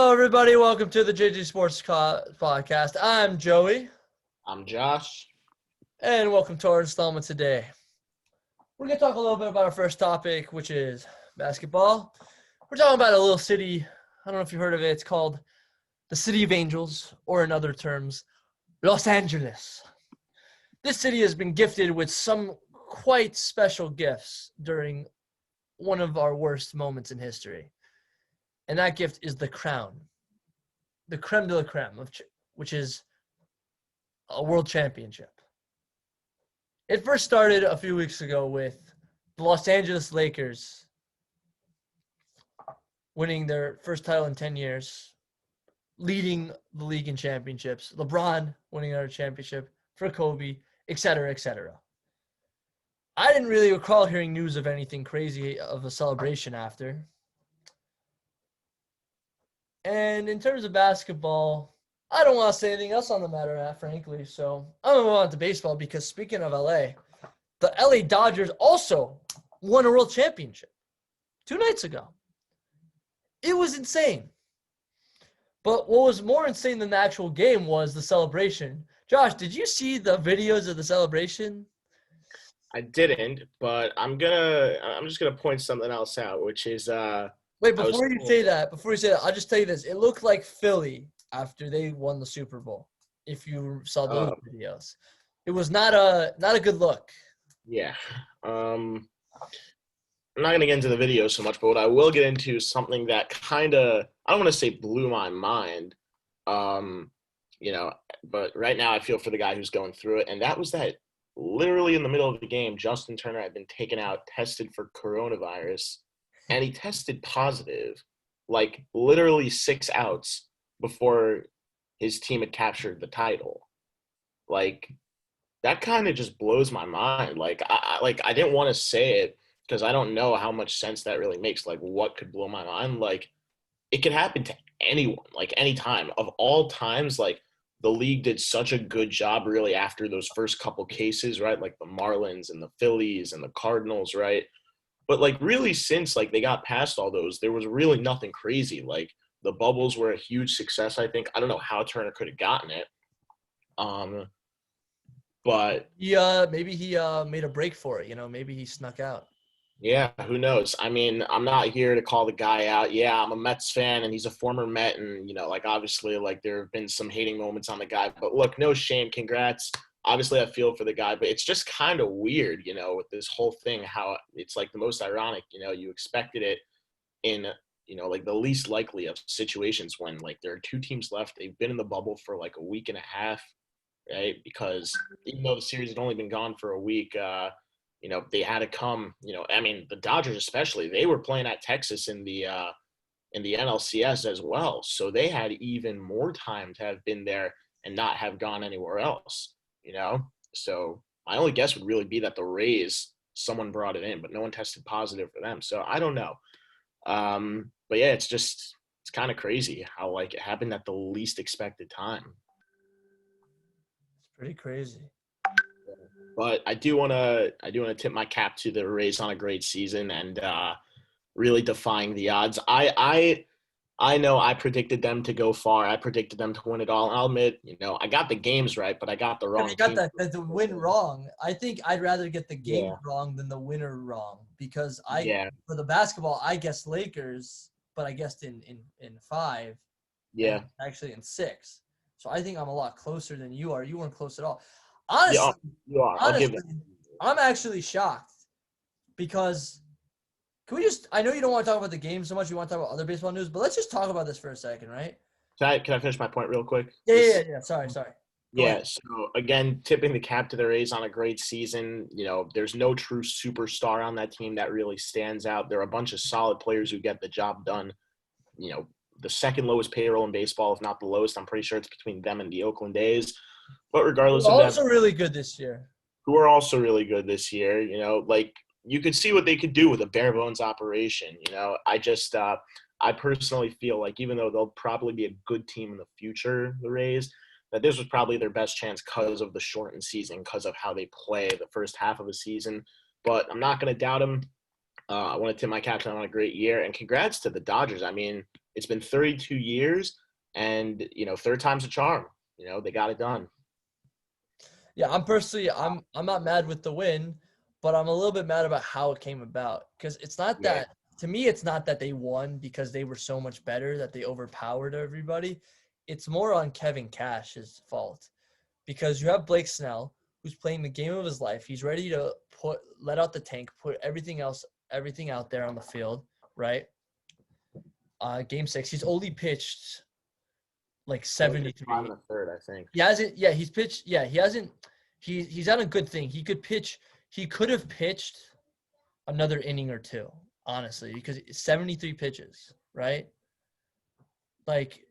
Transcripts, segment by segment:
Hello, everybody. Welcome to the JJSports podcast. I'm Joey, I'm Josh. and welcome to our installment today. We're going to talk a little bit about our first topic, which is basketball. We're talking about a little city. I don't know if you've heard of it. It's called the City of Angels, or in other terms, Los Angeles. This city has been gifted with some quite special gifts during one of our worst moments in history. And that gift is the crown, the creme de la creme, which is a world championship. It first started a few weeks ago with the Los Angeles Lakers winning their first title in 10 years, leading the league in championships, LeBron winning another championship for Kobe, etc., etc. I didn't really recall hearing news of anything crazy of a celebration after. And in terms of basketball, I don't want to say anything else on the matter, frankly. So I'm going to move on to baseball because speaking of LA, the LA Dodgers also won a world championship 2 nights ago. It was insane. But what was more insane than the actual game was the celebration. Josh, did you see the videos of the celebration? I didn't, but I'm just gonna point something else out, which is Wait, before you say that, I'll just tell you this. It looked like Philly after they won the Super Bowl, if you saw those videos. It was not a good look. Yeah. I'm not gonna get into the video so much, but what I will get into is something that kinda, I don't want to say blew my mind. But right now I feel for the guy who's going through it, and that was that literally in the middle of the game, Justin Turner had been taken out, tested for coronavirus, and he tested positive, like literally 6 outs before his team had captured the title. Like, that kind of just blows my mind. I didn't want to say it because I don't know how much sense that really makes. Like, what could blow my mind? Like, it could happen to anyone, like any time. Of all times, like, the league did such a good job really after those first couple cases, right? Like the Marlins and the Phillies and the Cardinals, right? But like really since like they got past all those, there was really nothing crazy. Like the bubbles were a huge success, I think. I don't know how Turner could have gotten it. But Maybe he made a break for it, maybe he snuck out. yeah, who knows? I mean, I'm not here to call the guy out. Yeah, I'm a Mets fan and he's a former Met, and like obviously like there have been some hating moments on the guy. But look, no shame, congrats. Obviously I feel for the guy, but it's just kind of weird, with this whole thing, how it's like the most ironic, you expected it in like the least likely of situations when like there are 2 teams left. They've been in the bubble for like a week and a half, right? Because even though the series had only been gone for a week, they had to come, I mean, the Dodgers especially, they were playing at Texas in the NLCS as well. So they had even more time to have been there and not have gone anywhere else, So my only guess would really be that the Rays, someone brought it in, but no one tested positive for them. So I don't know. But yeah, it's kind of crazy how like it happened at the least expected time. It's pretty crazy. But I do want to tip my cap to the Rays on a great season and really defying the odds. I know I predicted them to go far. I predicted them to win it all. And I'll admit, I got the games right, but I got the wrong. You got the win wrong. I think I'd rather get the game wrong than the winner wrong because for the basketball I guessed Lakers, but I guessed in 5. Yeah. Actually in 6. So I think I'm a lot closer than you are. You weren't close at all. Honestly, you are. I'll give it. I'm actually shocked because I know you don't want to talk about the game so much. You want to talk about other baseball news, but let's just talk about this for a second, right? Can I finish my point real quick? Yeah. Sorry. Yeah, so again, tipping the cap to the Rays on a great season. There's no true superstar on that team that really stands out. There are a bunch of solid players who get the job done. The second lowest payroll in baseball, if not the lowest. I'm pretty sure it's between them and the Oakland A's. But regardless of that, also really good this year. Who are also really good this year, like you could see what they could do with a bare bones operation. I personally feel like even though they'll probably be a good team in the future, the Rays, that this was probably their best chance because of the shortened season, because of how they play the first half of the season. But I'm not going to doubt them. I want to tip my cap on a great year, and congrats to the Dodgers. I mean, it's been 32 years, and third time's a charm. They got it done. Yeah, I'm not mad with the win, but I'm a little bit mad about how it came about because it's not Yeah. that to me it's not that they won because they were so much better that they overpowered everybody. It's more on Kevin Cash's fault because you have Blake Snell who's playing the game of his life. He's ready to let out the tank, put everything out there on the field, right? Game 6, he's only pitched like 73. 5 and a third, I think. He hasn't. Yeah, he's pitched. Yeah, he hasn't. He's on a good thing. He could pitch. He could have pitched another inning or two, honestly, because 73 pitches, right? Like,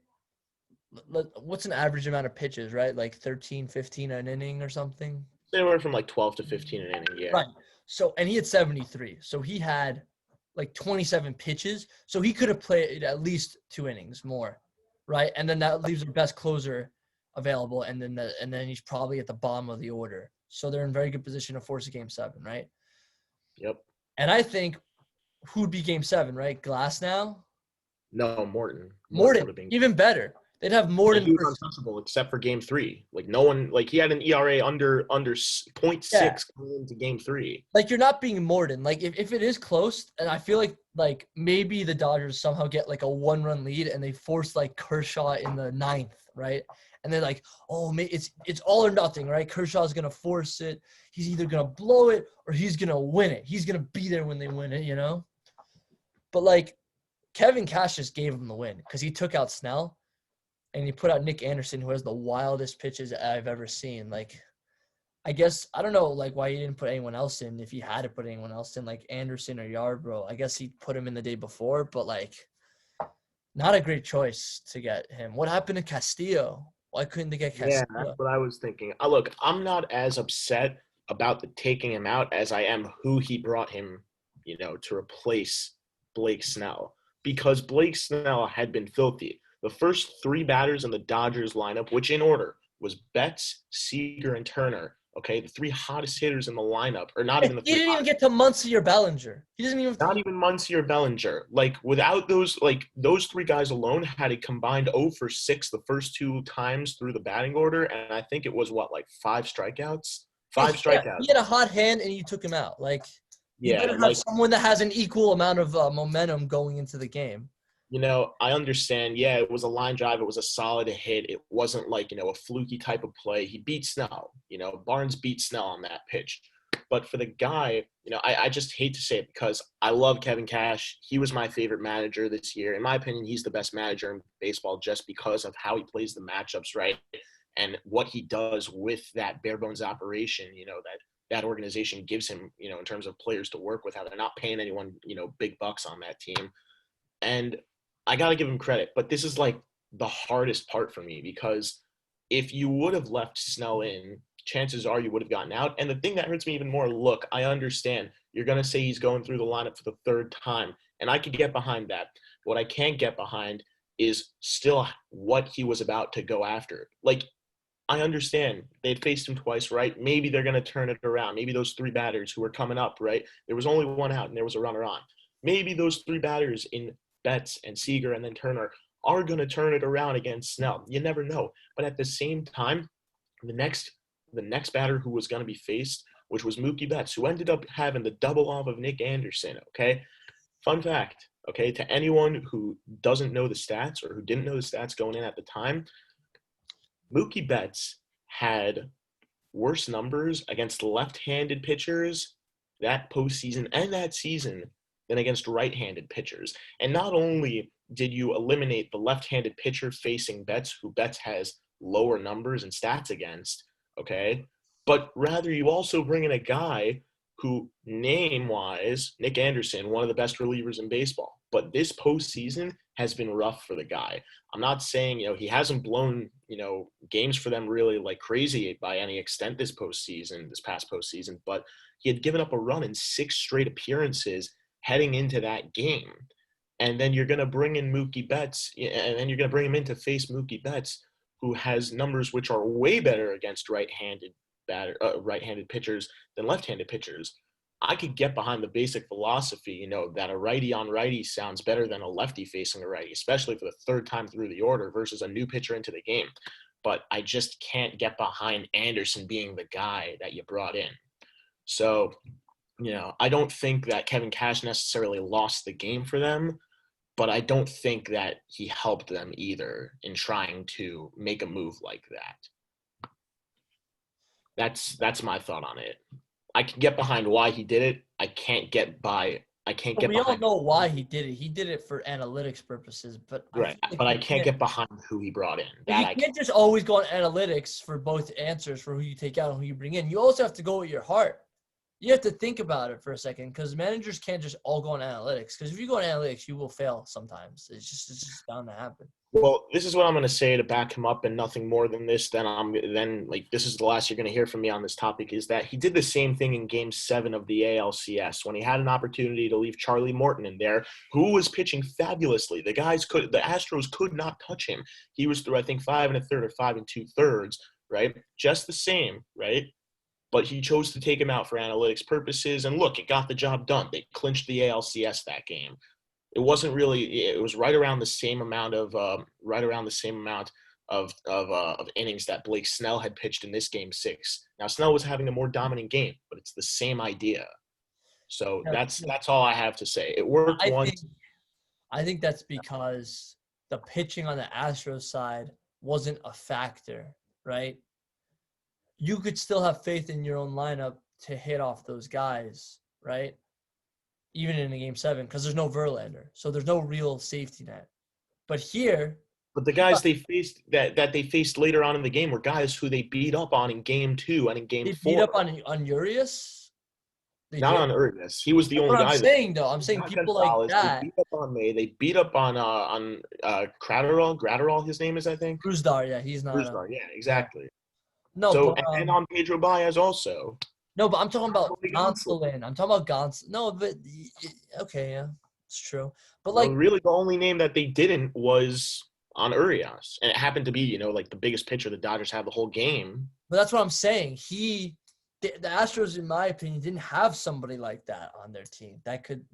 what's an average amount of pitches, right? Like 13, 15 an inning or something. They were from like 12 to 15 an inning, yeah. Right. So, and he had 73. So he had like 27 pitches. So he could have played at least 2 innings more, right? And then that leaves the best closer available, and then he's probably at the bottom of the order. So they're in very good position to force a Game 7, right? Yep. And I think who'd be Game 7, right? Glass now? No, Morton. Morton, even better. They'd have Morton. He was untouchable except for Game 3. Like no one, like he had an ERA under 0.6 going into Game 3. Like you're not being Morton. Like if it is close, and I feel like maybe the Dodgers somehow get like a 1-run lead and they force like Kershaw in the 9th, right? And they're like, oh, it's all or nothing, right? Kershaw's gonna force it. He's either gonna blow it or he's gonna win it. He's gonna be there when they win it, But like Kevin Cash just gave him the win because he took out Snell. And he put out Nick Anderson, who has the wildest pitches I've ever seen. Like, I guess I don't know, like why he didn't put anyone else in. If he had to put anyone else in, like Anderson or Yarbrough, I guess he put him in the day before. But like, not a great choice to get him. What happened to Castillo? Why couldn't they get Castillo? Yeah, that's what I was thinking. Look, I'm not as upset about the taking him out as I am who he brought him, to replace Blake Snell, because Blake Snell had been filthy. The first 3 batters in the Dodgers lineup, which in order was Betts, Seager, and Turner. Okay, the 3 hottest hitters in the lineup, or not even the 3. He didn't even get to Muncy or Bellinger. He doesn't even. Not even Muncy or Bellinger. Like without those 3 guys alone had a combined 0 for 6 the first 2 times through the batting order, and I think it was 5 strikeouts. 5 strikeouts. He had a hot hand, and you took him out. Like, you better have someone that has an equal amount of momentum going into the game. I understand. Yeah, it was a line drive. It was a solid hit. It wasn't a fluky type of play. He beat Snell. Barnes beat Snell on that pitch. But for the guy, I just hate to say it because I love Kevin Cash. He was my favorite manager this year. In my opinion, he's the best manager in baseball just because of how he plays the matchups, right? And what he does with that bare bones operation, that organization gives him, in terms of players to work with, how they're not paying anyone, big bucks on that team. And I got to give him credit, but this is the hardest part for me because if you would have left Snell in, chances are you would have gotten out. And the thing that hurts me even more, look, I understand. You're going to say he's going through the lineup for the 3rd time, and I could get behind that. What I can't get behind is still what he was about to go after. I understand. They'd faced him twice, right? Maybe they're going to turn it around. Maybe those 3 batters who were coming up, right? There was only 1 out, and there was a runner on. Maybe those 3 batters in Betts and Seager and then Turner are going to turn it around against Snell. You never know. But at the same time, the next batter who was going to be faced, which was Mookie Betts, who ended up having the double off of Nick Anderson, okay? Fun fact, okay, to anyone who doesn't know the stats or who didn't know the stats going in at the time, Mookie Betts had worse numbers against left-handed pitchers that postseason and that season than against right-handed pitchers. And not only did you eliminate the left-handed pitcher facing Betts, who Betts has lower numbers and stats against, okay, but rather you also bring in a guy who, name-wise, Nick Anderson, one of the best relievers in baseball. But this postseason has been rough for the guy. I'm not saying, he hasn't blown, games for them really like crazy by any extent this past postseason, but he had given up a run in 6 straight appearances heading into that game. And then you're going to bring in Mookie Betts, and then you're going to bring him in to face Mookie Betts, who has numbers which are way better against right-handed pitchers than left-handed pitchers. I could get behind the basic philosophy, that a righty on righty sounds better than a lefty facing a righty, especially for the third time through the order versus a new pitcher into the game. But I just can't get behind Anderson being the guy that you brought in. So, I don't think that Kevin Cash necessarily lost the game for them, but I don't think that he helped them either in trying to make a move like that. That's my thought on it. I can get behind why he did it. I can't get We all know why he did it. He did it for analytics purposes, but right. But I can't get behind who he brought in. You can't just always go on analytics for both answers for who you take out and who you bring in. You also have to go with your heart. You have to think about it for a second because managers can't just all go on analytics. Because if you go on analytics, you will fail sometimes. It's just bound to happen. Well, this is what I'm going to say to back him up, and nothing more than this. Then this is the last you're going to hear from me on this topic. Is that he did the same thing in Game 7 of the ALCS when he had an opportunity to leave Charlie Morton in there, who was pitching fabulously. The Astros could not touch him. He was through, I think, 5 1/3 or 5 2/3, right? Just the same, right? But he chose to take him out for analytics purposes, and look, it got the job done. They clinched the ALCS that game. It wasn't really. It was right around the same amount of innings that Blake Snell had pitched in this Game 6. Now Snell was having a more dominant game, but it's the same idea. So that's all I have to say. It worked once. I think that's because the pitching on the Astros side wasn't a factor, right? You could still have faith in your own lineup to hit off those guys, right? Even in a Game 7, because there's no Verlander, so there's no real safety net. But here, the guys they faced that they faced later on in the game were guys who they beat up on in Game 2 and in Game 4. They beat up on Urias. Not on Urias. He was the only guy. I'm saying though. I'm saying people like that. They beat up on May. They beat up on Gratterall. His name is, I think. Cruzar. Yeah, he's not. Cruzar. Yeah, exactly. Yeah. No, so and on Pedro Baez also. No, but I'm talking about Gonsolin. I'm talking about Gonsolin. No, but okay, yeah, it's true. But really, the only name that they didn't was on Urias, and it happened to be the biggest pitcher the Dodgers had the whole game. But that's what I'm saying. The Astros, in my opinion, didn't have somebody like that on their team that could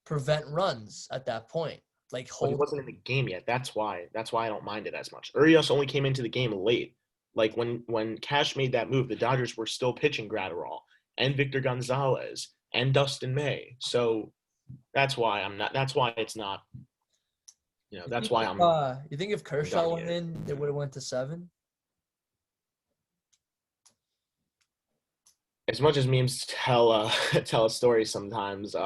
prevent runs at that point. He wasn't in the game yet. That's why I don't mind it as much. Urias only came into the game late. When Cash made that move, the Dodgers were still pitching Gratterall and Victor Gonzalez and Dustin May. So that's why I'm not. That's why it's not. That's why I'm. You think if Kershaw went in, it would have went to 7? As much as memes tell a story sometimes.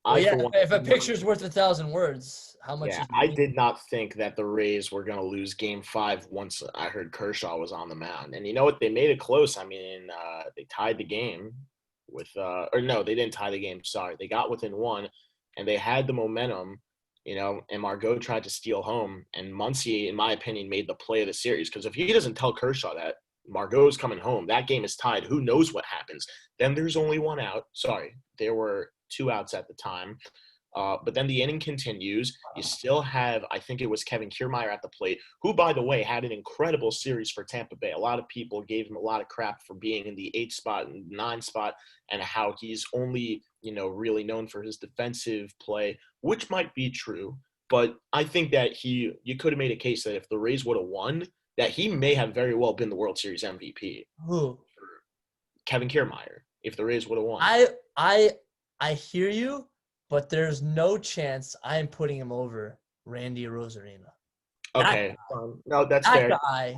If a picture's worth 1,000 words, how much? Yeah, I did not think that the Rays were going to lose Game 5 once I heard Kershaw was on the mound. And you know what? They made it close. I mean, they tied the game with or no, they didn't tie the game. Sorry. They got within 1, and they had the momentum, and Margot tried to steal home. And Muncy, in my opinion, made the play of the series because if he doesn't tell Kershaw that Margot's coming home, that game is tied. Who knows what happens? Then there's only 1 out. Sorry. There were 2 outs at the time. But then the inning continues. You still have, I think it was Kevin Kiermaier at the plate, who, by the way, had an incredible series for Tampa Bay. A lot of people gave him a lot of crap for being in the 8 spot and 9 spot and how he's only, really known for his defensive play, which might be true. But I think that you could have made a case that if the Rays would have won, that he may have very well been the World Series MVP. Who? Kevin Kiermaier, if the Rays would have won. I hear you, but there's no chance I am putting him over Randy Rosarina. Okay. No, that's fair. Guy.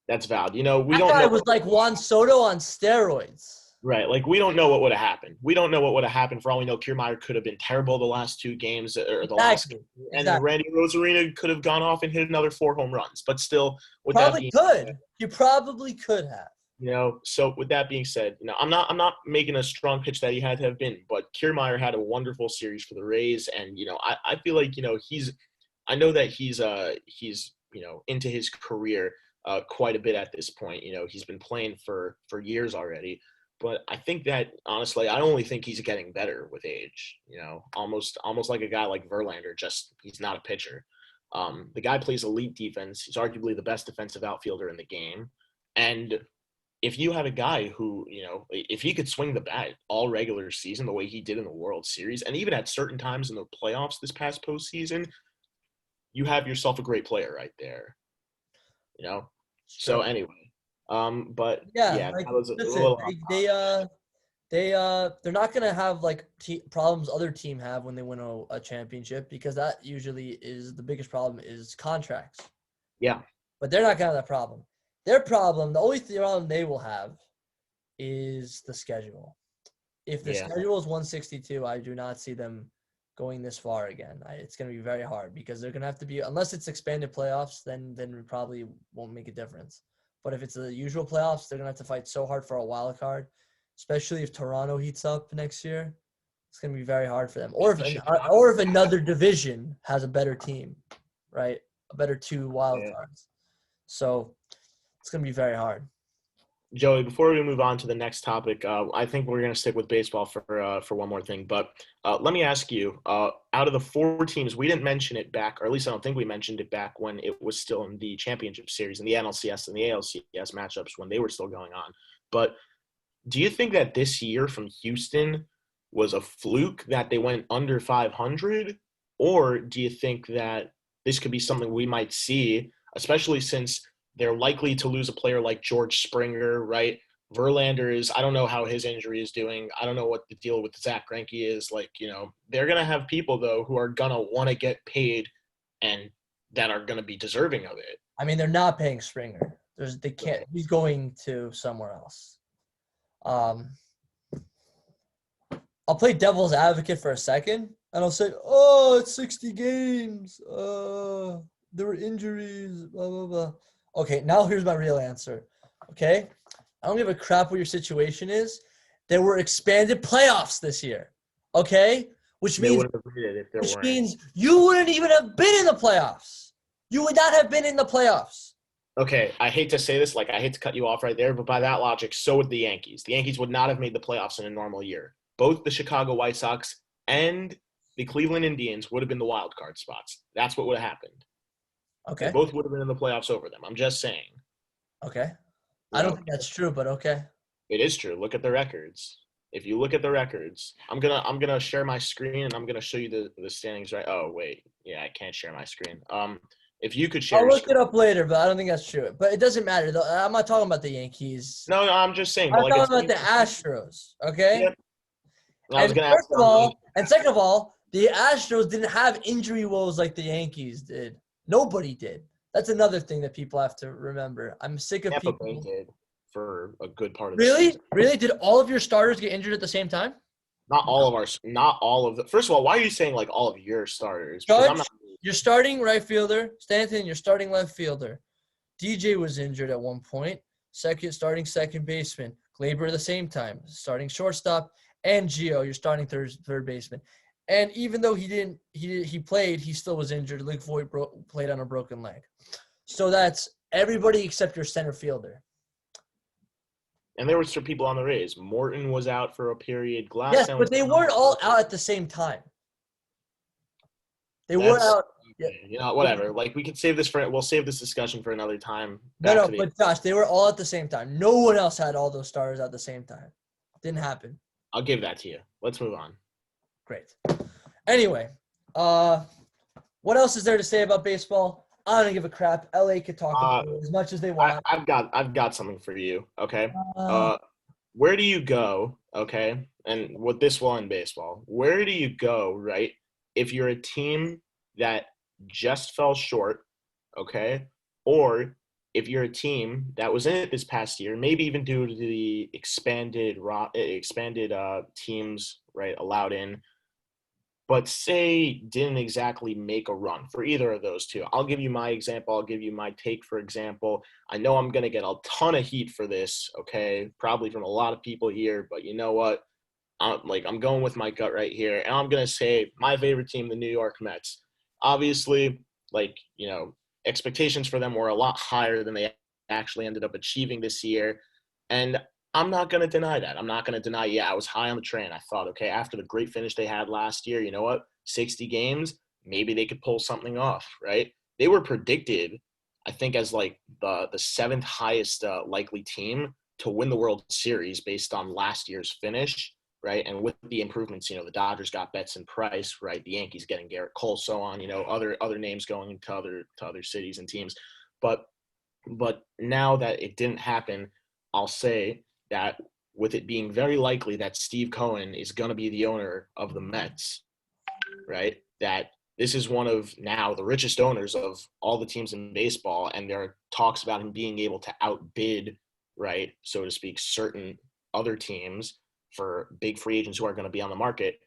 That's valid. We don't know. That guy was like Juan Soto on steroids. Right. We don't know what would have happened. We don't know what would have happened. For all we know, Kiermaier could have been terrible the last 2 games or the last game. And Randy Rosarina could have gone off and hit another 4 home runs. But still, You probably could have. So with that being said, I'm not making a strong pitch that he had to have been, but Kiermaier had a wonderful series for the Rays, and I feel like I know that he's into his career quite a bit at this point. He's been playing for years already, but I think that honestly, I only think he's getting better with age. Almost like a guy like Verlander, just he's not a pitcher. The guy plays elite defense. He's arguably the best defensive outfielder in the game, and if you had a guy who, if he could swing the bat all regular season the way he did in the World Series, and even at certain times in the playoffs this past postseason, you have yourself a great player right there. So Sure. anyway, but Yeah, yeah, like that was a listen, little off they're not gonna have like problems other team have when they win a championship, because that usually is the biggest problem is contracts. Yeah. But they're not gonna have that problem. Their problem, the only problem they will have, is the schedule. If the Yeah. schedule is 162, I do not see them going this far again. It's going to be very hard because they're going to have to be, unless it's expanded playoffs, then it probably won't make a difference. But if it's the usual playoffs, they're going to have to fight so hard for a wild card, especially if Toronto heats up next year. It's going to be very hard for them. Or if another division has a better team, right? A better 2 wild cards. So it's going to be very hard. Joey, before we move on to the next topic, I think we're going to stick with baseball for one more thing. But let me ask you, out of the 4 teams, we didn't mention it back, or at least I don't think we mentioned it back when it was still in the championship series, in the NLCS and the ALCS matchups when they were still going on. But do you think that this year from Houston was a fluke that they went under 500? Or do you think that this could be something we might see, especially since they're likely to lose a player like George Springer, right? Verlander is, I don't know how his injury is doing. I don't know what the deal with Zach Greinke is. They're going to have people, though, who are going to want to get paid and that are going to be deserving of it. I mean, they're not paying Springer. They can't. He's going to somewhere else. I'll play devil's advocate for a second, and I'll say, oh, it's 60 games. There were injuries, blah, blah, blah. Okay, now here's my real answer. Okay? I don't give a crap what your situation is. There were expanded playoffs this year. Okay? Which means you wouldn't even have been in the playoffs. You would not have been in the playoffs. Okay, I hate to say this, I hate to cut you off right there, but by that logic, so would the Yankees. The Yankees would not have made the playoffs in a normal year. Both the Chicago White Sox and the Cleveland Indians would have been the wild card spots. That's what would have happened. Okay. They both would have been in the playoffs over them. I'm just saying. Okay. I don't think that's true, but okay. It is true. Look at the records. If you look at the records, I'm gonna share my screen and I'm gonna show you the standings. Right? Oh wait, yeah, I can't share my screen. If you could share, I'll look it up later, but I don't think that's true. But it doesn't matter. I'm not talking about the Yankees. No, I'm just saying. I'm talking about the Astros. Okay. Yep. And second of all, the Astros didn't have injury woes like the Yankees did. Nobody did. That's another thing that people have to remember. I'm sick of people. They did for a good part of the season. Really? Did all of your starters get injured at the same time? Not all of them. First of all, why are you saying all of your starters? Judge, you're starting right fielder. Stanton, you're starting left fielder. DJ was injured at one point. Starting second baseman. Glaber at the same time. Starting shortstop. And Gio, you're starting third baseman. And even though he played, he still was injured. Luke Voigt played on a broken leg. So that's everybody except your center fielder. And there were some people on the Rays. Morton was out for a period. Yes, but they weren't all out at the same time. They weren't out. Yeah. Whatever. We could save this we'll save this discussion for another time. But Josh, they were all at the same time. No one else had all those starters at the same time. Didn't happen. I'll give that to you. Let's move on. Great. Anyway, what else is there to say about baseball? I don't give a crap. LA could talk about it as much as they want. I've got something for you. Okay. Where do you go? Okay. And with this one in baseball, where do you go? Right. If you're a team that just fell short. Okay. Or if you're a team that was in it this past year, maybe even due to the expanded teams, right, allowed in, but say didn't exactly make a run for either of those two. I'll give you my example. I'll give you my take, for example. I know I'm going to get a ton of heat for this, okay, probably from a lot of people here, but you know what? I'm going with my gut right here, and I'm going to say my favorite team, the New York Mets. Obviously, expectations for them were a lot higher than they actually ended up achieving this year, and I'm not going to deny that. I'm not going to deny, I was high on the train. I thought, okay, after the great finish they had last year, you know what? 60 games, maybe they could pull something off, right? They were predicted, I think, as the seventh highest likely team to win the World Series based on last year's finish, right? And with the improvements, the Dodgers got Betts and Price, right? The Yankees getting Garrett Cole, so on, other names going to other cities and teams. But now that it didn't happen, I'll say that with it being very likely that Steve Cohen is going to be the owner of the Mets, right? That this is one of now the richest owners of all the teams in baseball, and there are talks about him being able to outbid, right, so to speak, certain other teams for big free agents who are going to be on the market.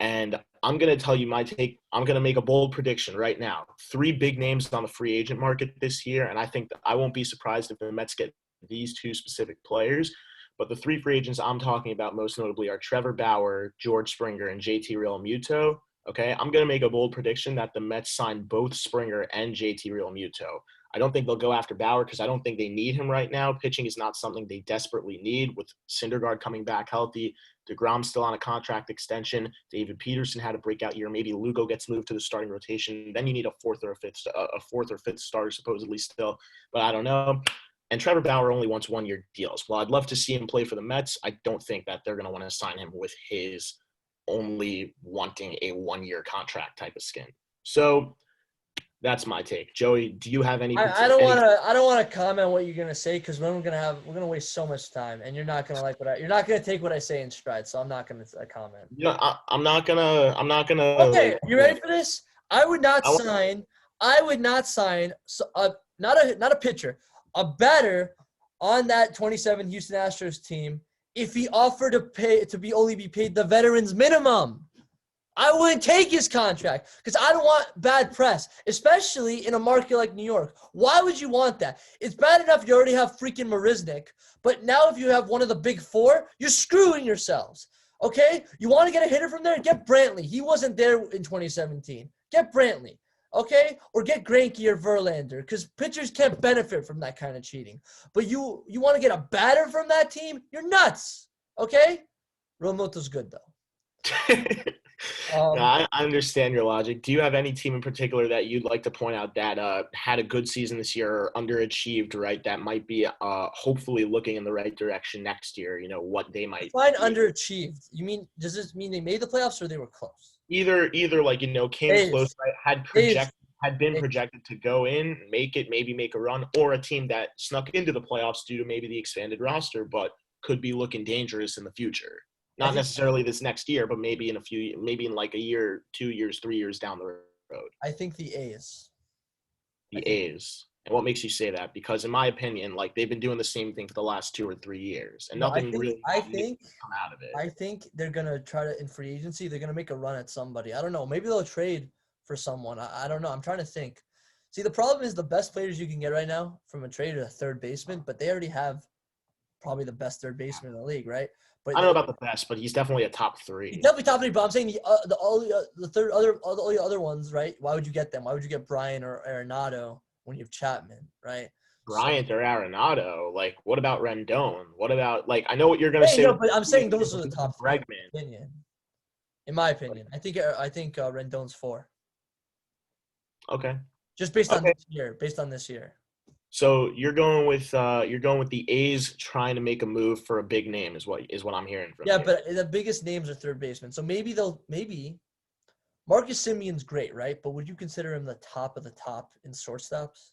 And I'm going to tell you my take. I'm going to make a bold prediction right now. 3 big names on the free agent market this year, and I think that I won't be surprised if the Mets get these 2 specific players. But the 3 free agents I'm talking about most notably are Trevor Bauer, George Springer, and JT Realmuto. Okay, I'm going to make a bold prediction that the Mets sign both Springer and JT Realmuto. I don't think they'll go after Bauer because I don't think they need him right now. Pitching is not something they desperately need with Syndergaard coming back healthy. DeGrom still on a contract extension. David Peterson had a breakout year. Maybe Lugo gets moved to the starting rotation. Then you need a fourth or fifth starter supposedly still, but I don't know. And Trevor Bauer only wants 1-year deals. Well, I'd love to see him play for the Mets. I don't think that they're going to want to sign him with his only wanting a 1-year contract type of skin. So that's my take. Joey, do you have any? I don't want to comment on what you're gonna say because we're gonna waste so much time, and you're not gonna you're not gonna take what I say in stride. So I'm not gonna comment. I'm not gonna. Okay, you ready for this? I would not sign not a pitcher, a batter on that 27 Houston Astros team if he offered to only be paid the veterans minimum. I wouldn't take his contract because I don't want bad press, especially in a market like New York. Why would you want that? It's bad enough you already have freaking Marisnik, but now if you have one of the big 4, you're screwing yourselves, okay? You want to get a hitter from there? Get Brantley. He wasn't there in 2017. Get Brantley, okay? Or get Greinke or Verlander because pitchers can't benefit from that kind of cheating. But you want to get a batter from that team? You're nuts, okay? Realmuto's good, though. No, I understand your logic. Do you have any team in particular that you'd like to point out that had a good season this year or underachieved, right, that might be hopefully looking in the right direction next year, what they might Define underachieved. Does this mean they made the playoffs or they were close? Either came close, right, had been projected to go in, make it, maybe make a run, or a team that snuck into the playoffs due to maybe the expanded roster, but could be looking dangerous in the future. Not necessarily this next year, but maybe in like a year, 2 years, 3 years down the road. I think the A's. A's. And what makes you say that? Because in my opinion, like they've been doing the same thing for the last 2 or 3 years, and nothing really come out of it. I think they're gonna try to in free agency. They're gonna make a run at somebody. I don't know. Maybe they'll trade for someone. I don't know. I'm trying to think. See, the problem is the best players you can get right now from a trade are a third baseman, but they already have probably the best third baseman in the league, right? But I don't know about the best, but he's definitely a top 3. He's definitely top 3, but I'm saying all the other ones, right? Why would you get them? Why would you get Bryan or Arenado when you have Chapman, right? Bryant or Arenado. Like, what about Rendon? What about, like, I know what you're going to say. No, but I'm saying those are the top 3. Bregman. In my opinion. I think Rendon's 4. Okay. Just based on this year. So you're going with the A's trying to make a move for a big name is what I'm hearing from you. Yeah, but the biggest names are third basemen. So maybe Marcus Semion's great, right? But would you consider him the top of the top in shortstops?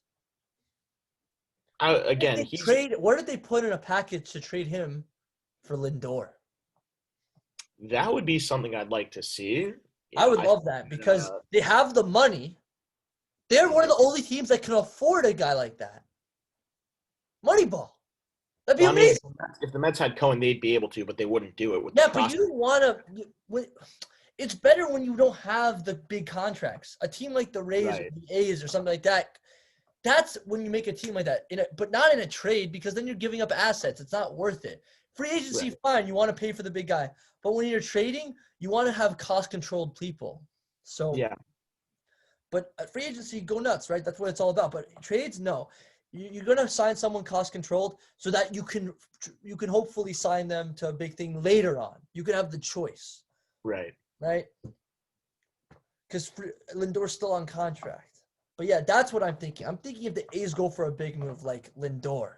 What did they put in a package to trade him for Lindor? That would be something I'd like to see. I would love that because they have the money. They're one of the only teams that can afford a guy like that. Moneyball. That'd be amazing. If the Mets had Cohen, they'd be able to, but they wouldn't do it. But you don't want to. It's better when you don't have the big contracts. A team like the Rays or the A's or something like that. That's when you make a team like that. But not in a trade because then you're giving up assets. It's not worth it. Free agency, fine. You want to pay for the big guy. But when you're trading, you want to have cost-controlled people. So yeah. But at free agency, go nuts, right? That's what it's all about. But trades, no. You're going to sign someone cost-controlled so that you can hopefully sign them to a big thing later on. You can have the choice. Right. Right? Because Lindor's still on contract. But, yeah, that's what I'm thinking. I'm thinking if the A's go for a big move like Lindor,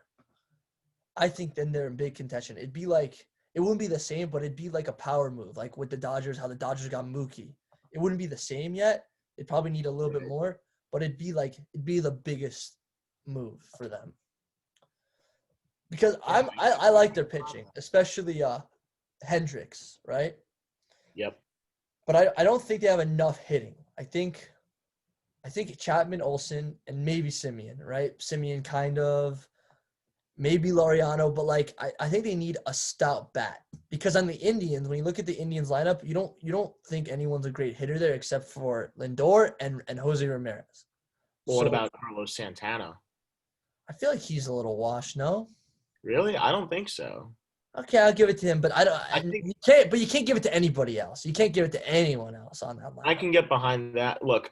I think then they're in big contention. It'd be like it wouldn't be the same, but it'd be like a power move, like with the Dodgers, how the Dodgers got Mookie. It wouldn't be the same yet. They'd probably need a little bit more, but it'd be the biggest move for them. Because I like their pitching, especially Hendricks, right? Yep. But I don't think they have enough hitting. I think Chapman, Olsen, and maybe Simeon, right? Simeon kind of, maybe Laureano, but like I think they need a stout bat. Because on the Indians, when you look at the Indians lineup, you don't think anyone's a great hitter there except for Lindor and Jose Ramirez. Well, what about Carlos Santana? I feel like he's a little washed, no? Really? I don't think so. Okay, I'll give it to him, but you can't give it to anybody else. You can't give it to anyone else on that line. I can get behind that. Look,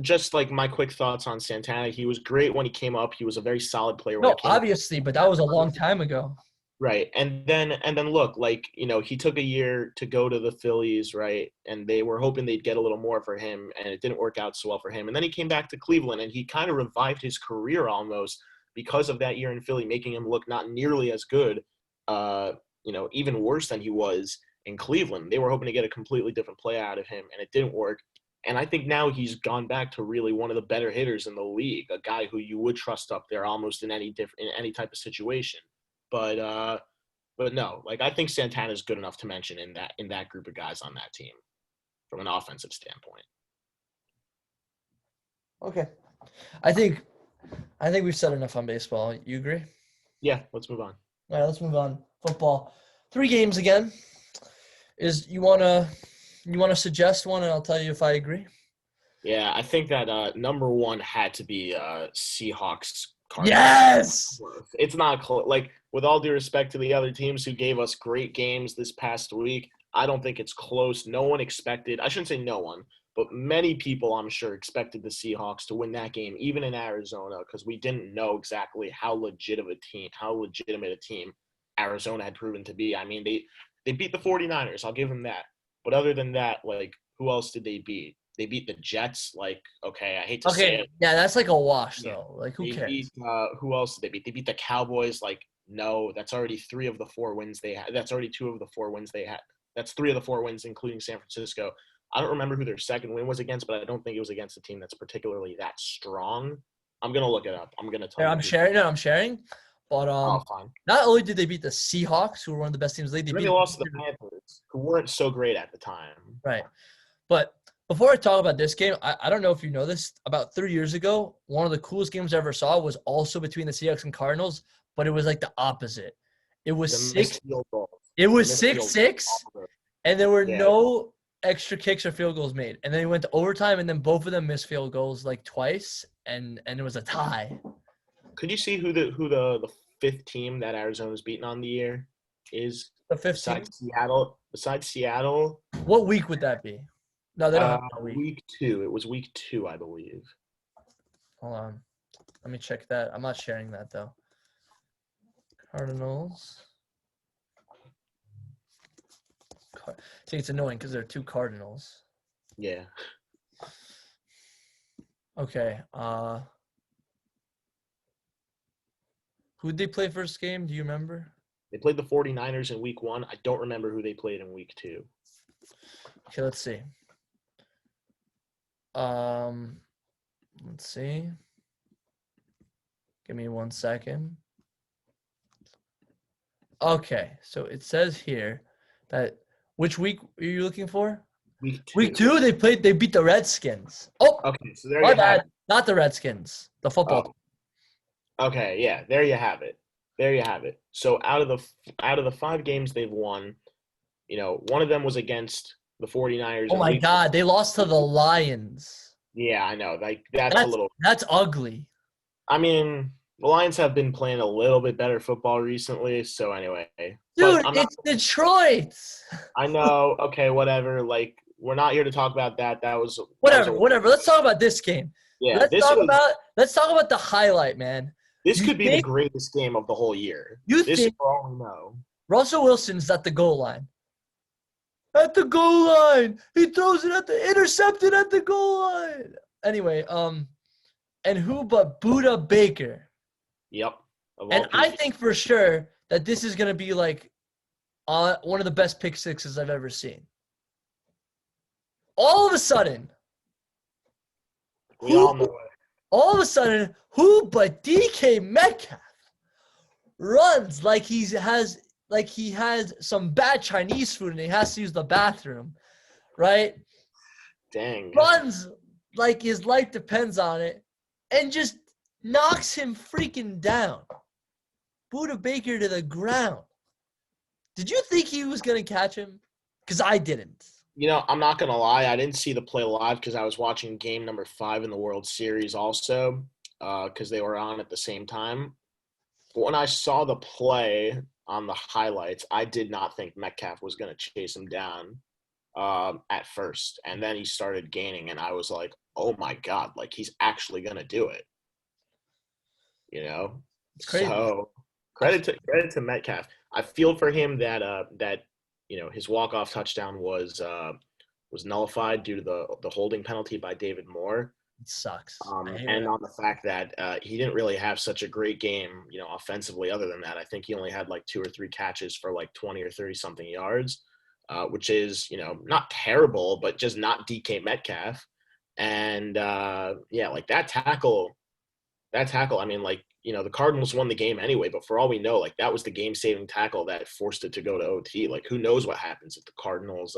just like my quick thoughts on Santana, he was great when he came up. He was a very solid player. No, obviously, but that was a long time ago. Right, and then look, like, you know, he took a year to go to the Phillies, right? And they were hoping they'd get a little more for him, and it didn't work out so well for him. And then he came back to Cleveland, and he kind of revived his career almost because of that year in Philly, making him look not nearly as good, even worse than he was in Cleveland. They were hoping to get a completely different play out of him, and it didn't work. And I think now he's gone back to really one of the better hitters in the league, a guy who you would trust up there almost in any type of situation. But no, like, I think Santana is good enough to mention in that group of guys on that team from an offensive standpoint. Okay, I think we've said enough on baseball. You agree? Yeah, let's move on. All right, let's move on. Football. 3 games again. You wanna suggest one, and I'll tell you if I agree. Yeah, I think that number one had to be Seahawks Cardinals. Yes! It's not close. Like, with all due respect to the other teams who gave us great games this past week, I don't think it's close. No one expected – I shouldn't say no one, but many people, I'm sure, expected the Seahawks to win that game, even in Arizona, because we didn't know exactly how legitimate a team Arizona had proven to be. I mean, they beat the 49ers. I'll give them that. But other than that, like, who else did they beat? They beat the Jets. Like, okay, I hate to say it. Yeah, that's like a wash, though. Like, who cares? Who else did they beat? They beat the Cowboys. Like, no, that's already 3 of the 4 wins they had. That's already 2 of the 4 wins they had. That's 3 of the 4 wins, including San Francisco. I don't remember who their second win was against, but I don't think it was against a team that's particularly that strong. I'm going to look it up. I'm going to tell you. I'm sharing. But fine. Not only did they beat the Seahawks, who were one of the best teams in the league, they lost to the Panthers, who weren't so great at the time. Right. But before I talk about this game, I don't know if you know this. About 3 years ago, one of the coolest games I ever saw was also between the Seahawks and Cardinals, but it was like the opposite. It was 6-6, and there were no extra kicks or field goals made. And then they went to overtime, and then both of them missed field goals like twice, and it was a tie. Could you see who the 5th team that Arizona's beaten on the year is? The 5th team? Besides Seattle. What week would that be? No, they don't have a week. Week 2. It was week 2, I believe. Hold on. Let me check that. I'm not sharing that, though. Cardinals. See, it's annoying because there are 2 Cardinals. Yeah. Okay. Who'd they play first game? Do you remember? They played the 49ers in week 1. I don't remember who they played in week 2. Okay, let's see. Let's see. Give me 1 second. Okay, so it says here that which week are you looking for? Week 2. Week 2, they beat the Redskins. Oh, okay, so there my you bad. have it. Not the Redskins, the football team. Okay, yeah, there you have it. So out of the 5 games they've won, one of them was against the 49ers. Oh my God, they lost to the Lions. Yeah, I know. Like that's ugly. I mean, the Lions have been playing a little bit better football recently, so anyway. Dude, it's Detroit. I know. Okay, whatever. Like, we're not here to talk about that. That was whatever. Let's talk about this game. Yeah, let's talk about the highlight, man. This could be the greatest game of the whole year. This is all we know. Russell Wilson's at the goal line. At the goal line. He throws it intercepted at the goal line. Anyway, and who but Buda Baker? Yep. And I think for sure that this is going to be like one of the best pick sixes I've ever seen. All of a sudden, all of a sudden, who but DK Metcalf runs like he has some bad Chinese food and he has to use the bathroom, right? Dang. Runs like his life depends on it and just knocks him freaking down. Buda Baker to the ground. Did you think he was going to catch him? Because I didn't. You know, I'm not going to lie. I didn't see the play live because I was watching game number 5 in the World Series also because they were on at the same time. But when I saw the play on the highlights, I did not think Metcalf was going to chase him down at first. And then he started gaining, and I was like, oh, my God, like he's actually going to do it. You know? It's crazy. So credit to Metcalf. I feel for him that you know, his walk-off touchdown was nullified due to the holding penalty by David Moore. It sucks. And on the fact that he didn't really have such a great game, you know, offensively other than that. I think he only had like 2 or 3 catches for like 20 or 30-something yards, which is, you know, not terrible, but just not DK Metcalf. And, yeah, like that tackle, I mean, like, you know, the Cardinals won the game anyway, but for all we know, like that was the game-saving tackle that forced it to go to OT. Like, who knows what happens if the Cardinals,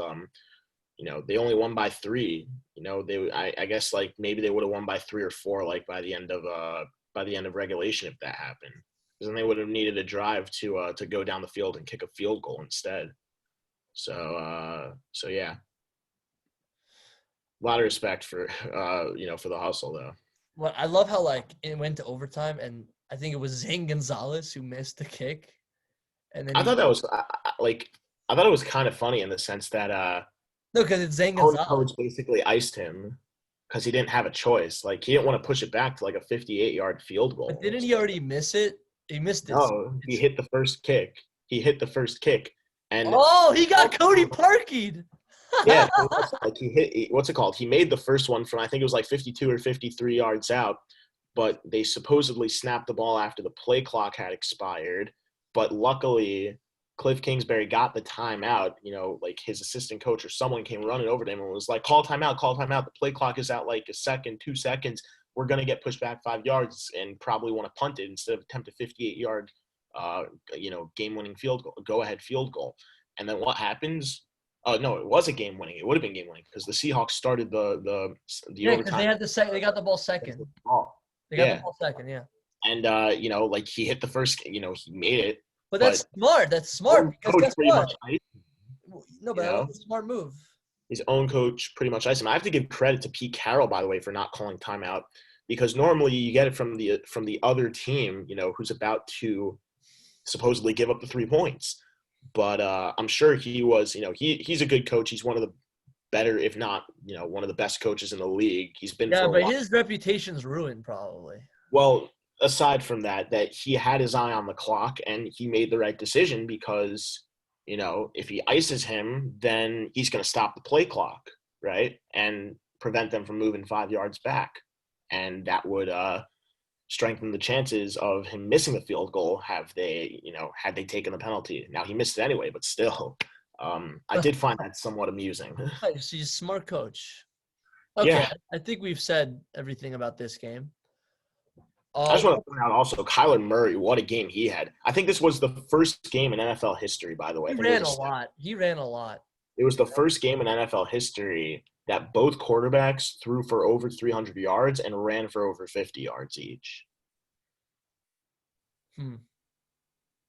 you know, they only won by 3. You know, I guess like maybe they would have won by 3 or 4, like by the end of regulation if that happened, because then they would have needed a drive to go down the field and kick a field goal instead. So yeah, a lot of respect for you know, for the hustle though. Well, I love how like it went to overtime, and I think it was Zane Gonzalez who missed the kick. And then I thought that was I thought it was kind of funny in the sense that no, because it's Zane coach Gonzalez. basically iced him because he didn't have a choice. Like he didn't want to push it back to like a 58-yard field goal. But didn't he already miss it? He missed it. No, he hit the first kick. And he got Cody Parkeyed. yeah, like what's it called? He made the first one from I think it was like 52 or 53 yards out, but they supposedly snapped the ball after the play clock had expired. But luckily, Cliff Kingsbury got the timeout. You know, like his assistant coach or someone came running over to him and was like, "Call timeout! The play clock is out like a second, 2 seconds. We're gonna get pushed back 5 yards and probably want to punt it instead of attempt a 58-yard, you know, game-winning field goal, go-ahead field goal." And then what happens? No, it was a game-winning. It would have been game-winning because the Seahawks started the yeah, because overtime. they had they got the ball second. They got the ball second, yeah. And you know, like he hit the first. You know, he made it. But that's smart. That's smart because guess what? No, but that was a smart move. His own coach pretty much iced him. I have to give credit to Pete Carroll, by the way, for not calling timeout, because normally you get it from the other team, you know, who's about to supposedly give up the 3 points. But I'm sure he was, you know, he's a good coach. He's one of the better, if not, you know, one of the best coaches in the league. He's been for a while. His reputation's ruined probably. Well, aside from that he had his eye on the clock and he made the right decision because, you know, if he ices him, then he's going to stop the play clock, right, and prevent them from moving 5 yards back, and that would strengthen the chances of him missing the field goal had they taken the penalty. Now he missed it anyway, but still, I did find that somewhat amusing. He's a smart coach. Okay, yeah. I think we've said everything about this game. I just want to point out also Kyler Murray, what a game he had. I think this was the first game in NFL history, by the way. He ran a lot. It was the first game in NFL history that both quarterbacks threw for over 300 yards and ran for over 50 yards each.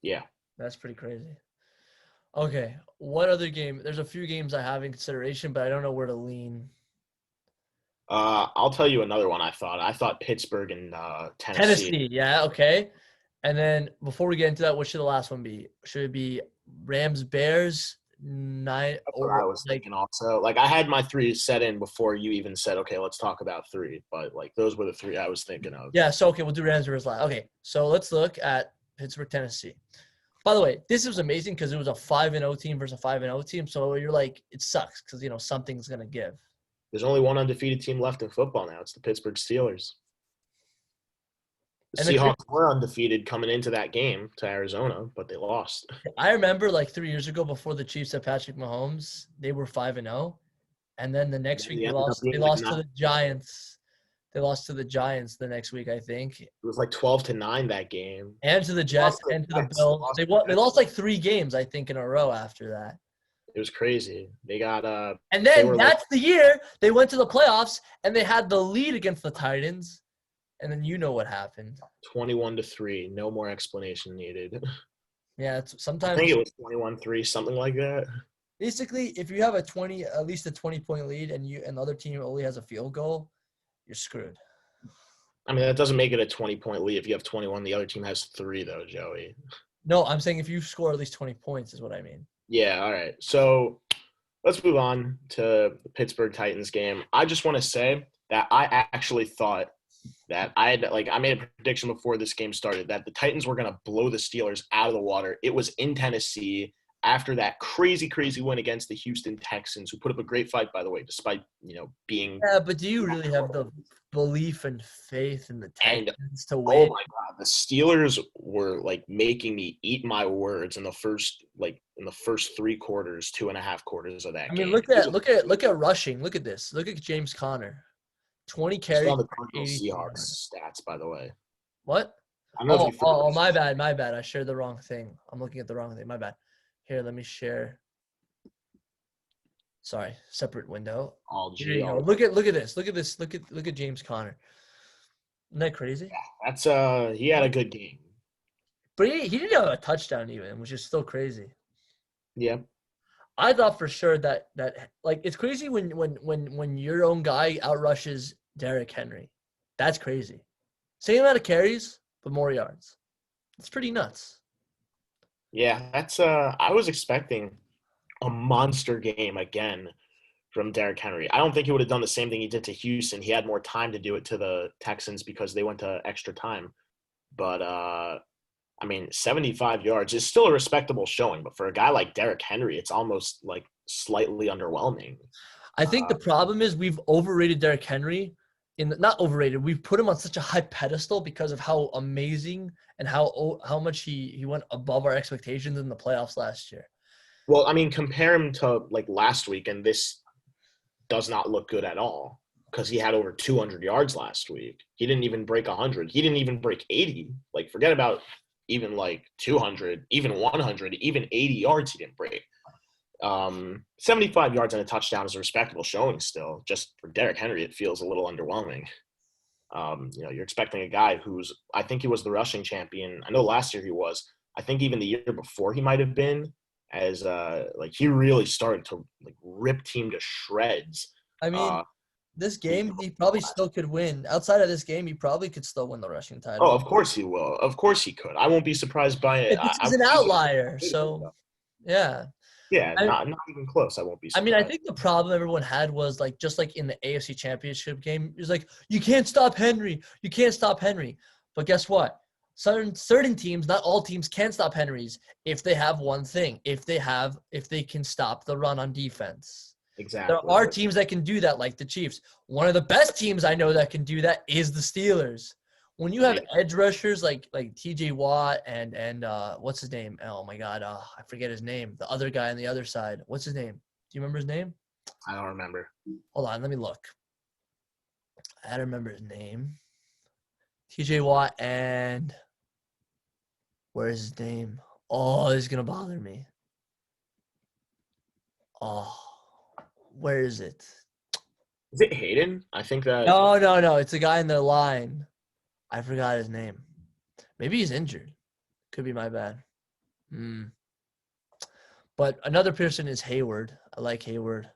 Yeah. That's pretty crazy. Okay, what other game? There's a few games I have in consideration, but I don't know where to lean. I'll tell you another one I thought Pittsburgh and Tennessee. Tennessee, yeah, okay. And then before we get into that, what should the last one be? Should it be Rams-Bears? That's what I was thinking also. Like, I had my 3 set in before you even said, okay, let's talk about 3. But, like, those were the 3 I was thinking of. Yeah, so, okay, we'll do Rams-Bears last. Okay, so let's look at Pittsburgh, Tennessee. By the way, this was amazing because it was a 5-0 team versus a 5-0 team. So you're like, it sucks because, you know, something's going to give. There's only one undefeated team left in football now. It's the Pittsburgh Steelers. The Seahawks were undefeated coming into that game to Arizona, but they lost. I remember like 3 years ago before the Chiefs had Patrick Mahomes, they were 5-0. And then the next week They ended up they being lost to like the Giants. They lost to the Giants the next week, I think. It was like 12-9 that game. And to the Jets and to the Bills. They lost like 3 games, I think, in a row after that. It was crazy. They got and then that's the year they went to the playoffs and they had the lead against the Titans. And then you know what happened. 21-3. No more explanation needed. Yeah, sometimes I think it was 21-3, something like that. Basically, if you have at least a 20-point lead and the other team only has a field goal, you're screwed. I mean, that doesn't make it a 20-point lead. If you have 21, the other team has 3, though, Joey. No, I'm saying if you score at least 20 points is what I mean. Yeah, all right. So let's move on to the Pittsburgh Titans game. I just want to say that I actually thought that I made a prediction before this game started that the Titans were going to blow the Steelers out of the water. It was in Tennessee after that crazy win against the Houston Texans, who put up a great fight, by the way, despite, being – Yeah, but do you really have the belief and faith in the Titans to win? Oh, my God. The Steelers were, making me eat my words in the first 3 quarters, 2.5 quarters of that game. I mean, look at rushing. Look at this. Look at James Conner. 20 carries. On the Cardinals Seahawks stats, by the way. What? Oh, my bad. I shared the wrong thing. I'm looking at the wrong thing. My bad. Here, let me share. Sorry, separate window. Here you go. Look at this. Look at this. Look at James Conner. Isn't that crazy? Yeah, that's he had a good game. But he didn't have a touchdown even, which is still crazy. Yeah. I thought for sure that it's crazy when your own guy outrushes Derrick Henry. That's crazy. Same amount of carries, but more yards. It's pretty nuts. Yeah, that's I was expecting a monster game again from Derrick Henry. I don't think he would have done the same thing he did to Houston. He had more time to do it to the Texans because they went to extra time. But 75 yards is still a respectable showing, but for a guy like Derrick Henry, it's almost slightly underwhelming. I think the problem is we've overrated Derrick Henry. Not overrated. We've put him on such a high pedestal because of how amazing and how much he went above our expectations in the playoffs last year. Well, I mean, compare him to last week, and this does not look good at all because he had over 200 yards last week. He didn't even break 100. He didn't even break 80. Forget about even 200, even 100, even 80 yards he didn't break. 75 yards and a touchdown is a respectable showing still. Just for Derrick Henry, it feels a little underwhelming. You're expecting a guy I think he was the rushing champion. I know last year he was. I think even the year before he might have been, as he really started to rip team to shreds. I mean, this game he probably still could win. Outside of this game, he probably could still win the rushing title. Oh, of course he will. Of course he could. I won't be surprised by it. This is an outlier, so yeah. Yeah, not even close. I won't be surprised. I think the problem everyone had was just in the AFC Championship game, it was you can't stop Henry. You can't stop Henry. But guess what? Certain teams, not all teams, can stop Henry's if they have one thing. If they can stop the run on defense. Exactly. There are teams that can do that, like the Chiefs. One of the best teams I know that can do that is the Steelers. When you have edge rushers like TJ Watt and what's his name? Oh my God, I forget his name. The other guy on the other side. What's his name? Do you remember his name? I don't remember. Hold on, let me look. I don't remember his name. TJ Watt and where's his name? Oh, this is gonna bother me. Oh, where is it? Is it Hayden? I think that. No. It's a guy in the line. I forgot his name. Maybe he's injured. Could be my bad. But another person is Hayward. I like Hayward.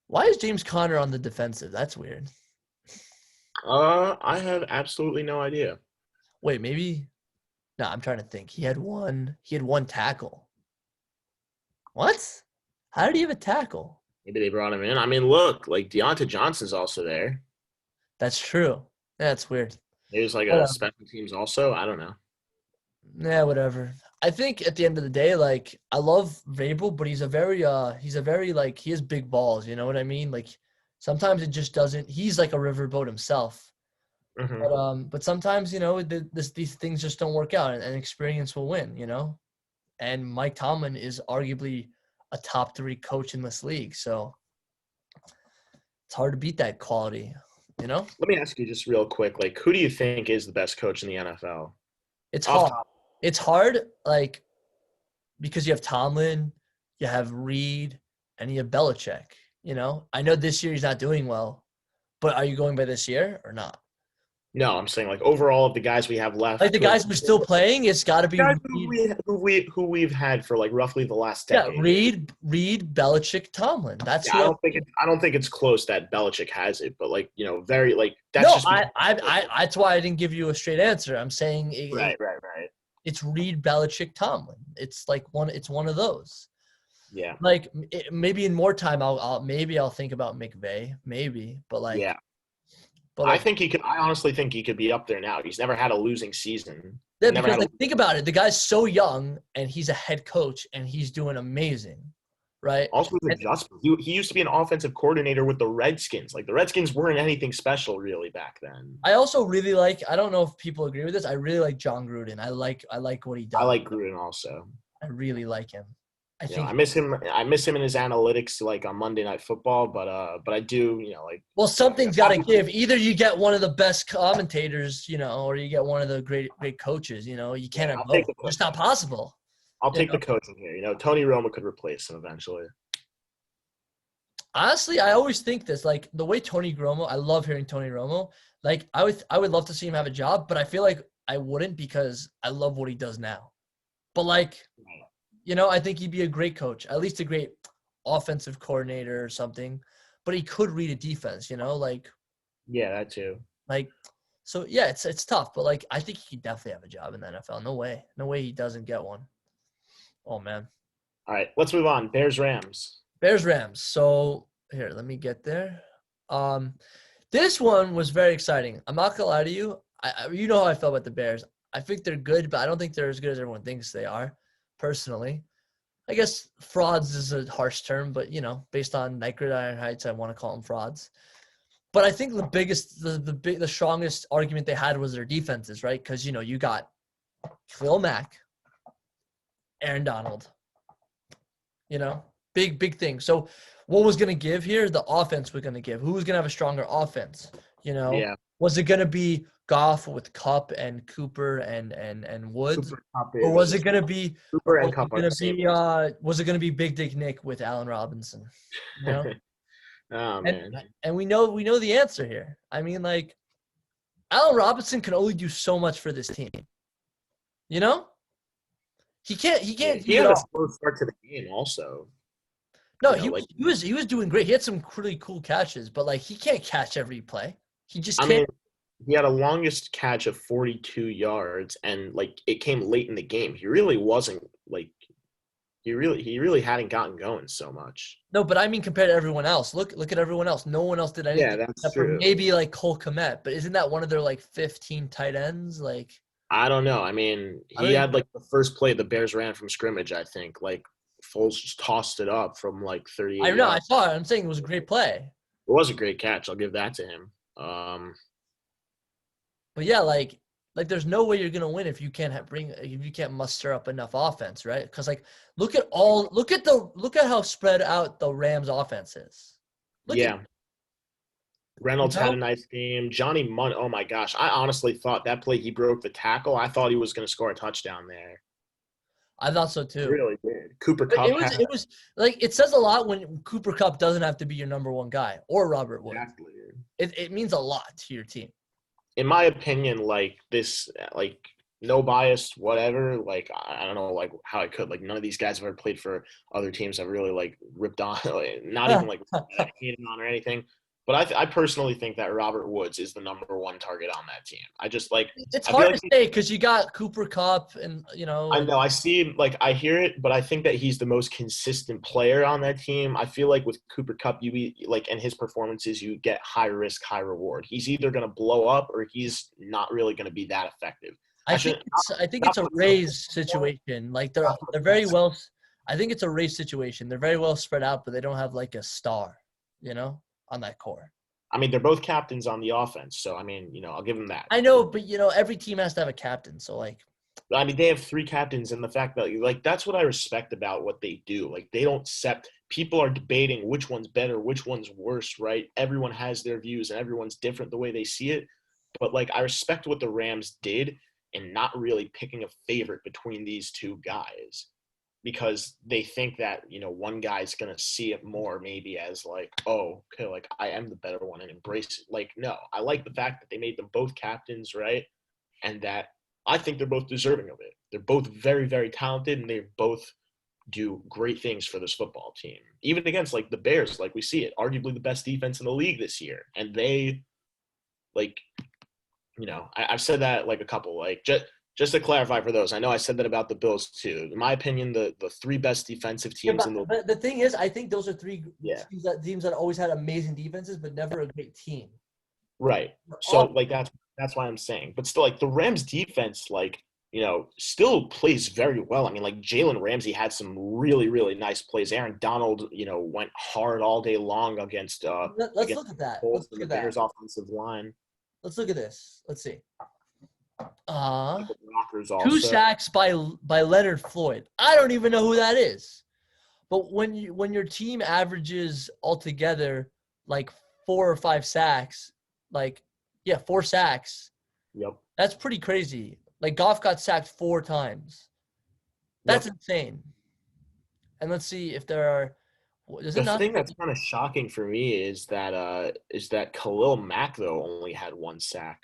Why is James Conner on the defensive? That's weird. I have absolutely no idea. Wait, maybe. No, I'm trying to think. He had one tackle. What? How did he have a tackle? Maybe they brought him in. I mean, look, Deontay Johnson's also there. That's true. That's weird. There's a special teams also. I don't know. Yeah, whatever. I think at the end of the day, I love Vrabel, but he's a very he has big balls. You know what I mean? Sometimes it just doesn't. He's like a riverboat himself. Mhm. But sometimes, these things just don't work out, and experience will win, And Mike Tomlin is arguably a top 3 coach in this league, so it's hard to beat that quality. Let me ask you just real quick, like, who do you think is the best coach in the NFL? It's Off hard. top. It's hard, like, because you have Tomlin, you have Reed, and you have Belichick. I know this year he's not doing well, but are you going by this year or not? No, I'm saying like overall of the guys we have Like left. the guys who are still playing, it's got to be Guys Reed. who we've had for like roughly the last Yeah, decade. Reed, Belichick, Tomlin. That's Yeah, who I don't think it's close that Belichick has it, but like very like that's No, just because, that's why I didn't give you a straight answer. I'm saying right. it's Reed, Belichick, Tomlin. It's like it's one of those. Yeah, Like maybe in more time, I'll think about McVay, maybe, but yeah. like I honestly think he could be up there now. He's never had a losing season. yeah, Never because had a. like think about it, the guy's so young and he's a head coach and he's doing amazing, right? Also, his And adjustment. He used to be an offensive coordinator with the Redskins. Like the Redskins weren't anything special really back then. I also really like. I don't know if people agree with this. I really like John Gruden. I like what he I does. like Gruden also. I really like him. I You know, think. I miss him. I miss him in his analytics, like on Monday Night Football. But I do, like. Well, something's got to give. Either you get one of the best commentators, or you get one of the great coaches. You can't have I'll both. take the It's just not possible. I'll You take know? the coaching here. Tony Romo could replace him eventually. Honestly, I always think this. Like the way Tony Romo, I love hearing Tony Romo. Like I would love to see him have a job, but I feel like I wouldn't because I love what he does now. But like, I think he'd be a great coach, at least a great offensive coordinator or something. But he could read a defense, Yeah, that too. like. So yeah, it's tough, but like I think he could definitely have a job in the NFL. No way he doesn't get one. Oh man, All right, let's move on. Bears Rams. Bears Rams. So here, let me get there. Um, this one was very exciting. I'm not gonna lie to you. You know how I felt about the Bears. I think they're good, but I don't think they're as good as everyone thinks they are. Personally, I guess frauds is a harsh term, but based on Night Gridiron Heights, I want to call them frauds. But I think the biggest, the strongest argument they had was their defenses, right? Because you got Khalil Mack, Aaron Donald, big thing. So what was going to give here? The offense was going to give. Who was going to have a stronger offense? Yeah. Was it going to be Goff with Kupp and Cooper and Woods, or was it going to be Cooper and Kupp? Was it going to be Big Dick Nick with Allen Robinson? Oh man. And we know the answer here. I mean, like, Allen Robinson can only do so much for this team. He can't. He had a slow start to the game, also. No, he was doing great. He had some really cool catches, but like he can't catch every play. He just can't. I mean, he had a longest catch of 42 yards, and like it came late in the game. He really wasn't like he really hadn't gotten going so much. No, but I mean compared to everyone else. Look at everyone else. No one else did anything. Yeah, that's except true. For maybe like Cole Kmet, but isn't that one of their like 15 tight ends? Like I don't know. I mean, he had like the first play the Bears ran from scrimmage. I think like Foles just tossed it up from like 38. I know. I saw it. I'm saying it was a great play. It was a great catch. I'll give that to him. But yeah, like there's no way you're gonna win if you can't muster up enough offense, right? Because like look at how spread out the Rams offense is. Reynolds had a nice game. Johnny Munn, oh my gosh. I honestly thought that play he broke the tackle. I thought he was going to score a touchdown there. I thought so too. He really did. Cooper Kupp. It was like it says a lot when Cooper Kupp doesn't have to be your number one guy or Robert Woods. Exactly. It means a lot to your team. In my opinion, like this, like no bias, whatever. Like I don't know, like how I could. Like none of these guys have ever played for other teams. I've really like ripped on, not even like hated on or anything. But I personally think that Robert Woods is the number one target on that team. I just like it's hard to say because you got Cooper Kupp and I know I see like I hear it, but I think that he's the most consistent player on that team. I feel like with Cooper Kupp, and his performances, you get high risk, high reward. He's either going to blow up or he's not really going to be that effective. I think it's a Rays situation. Like they're very well. I think it's a Rays situation. They're very well spread out, but they don't have like a star, on that core. I mean, they're both captains on the offense, so I mean, I'll give them that. I know, but every team has to have a captain. So like, I mean, they have 3 captains, and the fact that like that's what I respect about what they do. Like they don't accept. People are debating which one's better, which one's worse, right? Everyone has their views, and everyone's different the way they see it. But like, I respect what the Rams did in not really picking a favorite between these 2 guys, because they think that one guy's gonna see it more maybe as like, oh, okay, like I am the better one and embrace it. Like, no, I like the fact that they made them both captains, right? And that I think they're both deserving of it. They're both very, very talented, and they both do great things for this football team. Even against like the Bears, like we see it, arguably the best defense in the league this year, and they like, I've said that like a couple, like just to clarify for those, I know I said that about the Bills too. In my opinion, the 3 best defensive teams in the league. But the thing is, I think those are 3 Yeah. teams that always had amazing defenses, but never a great team. Right. So like that's why I'm saying. But still, like the Rams defense, like, still plays very well. I mean, like Jalen Ramsey had some really, really nice plays. Aaron Donald, went hard all day long against Let's look at that. Let's look at that. Bears offensive line. Let's look at this. Let's see. Rockers 2 also. sacks by Leonard Floyd. I don't even know who that is. But when your team averages altogether like 4 or 5 sacks, 4 sacks. Yep. That's pretty crazy. Like Goff got sacked 4 times. That's insane. And let's see if there are. The thing that's kind of shocking for me is that Khalil Mack though only had 1 sack.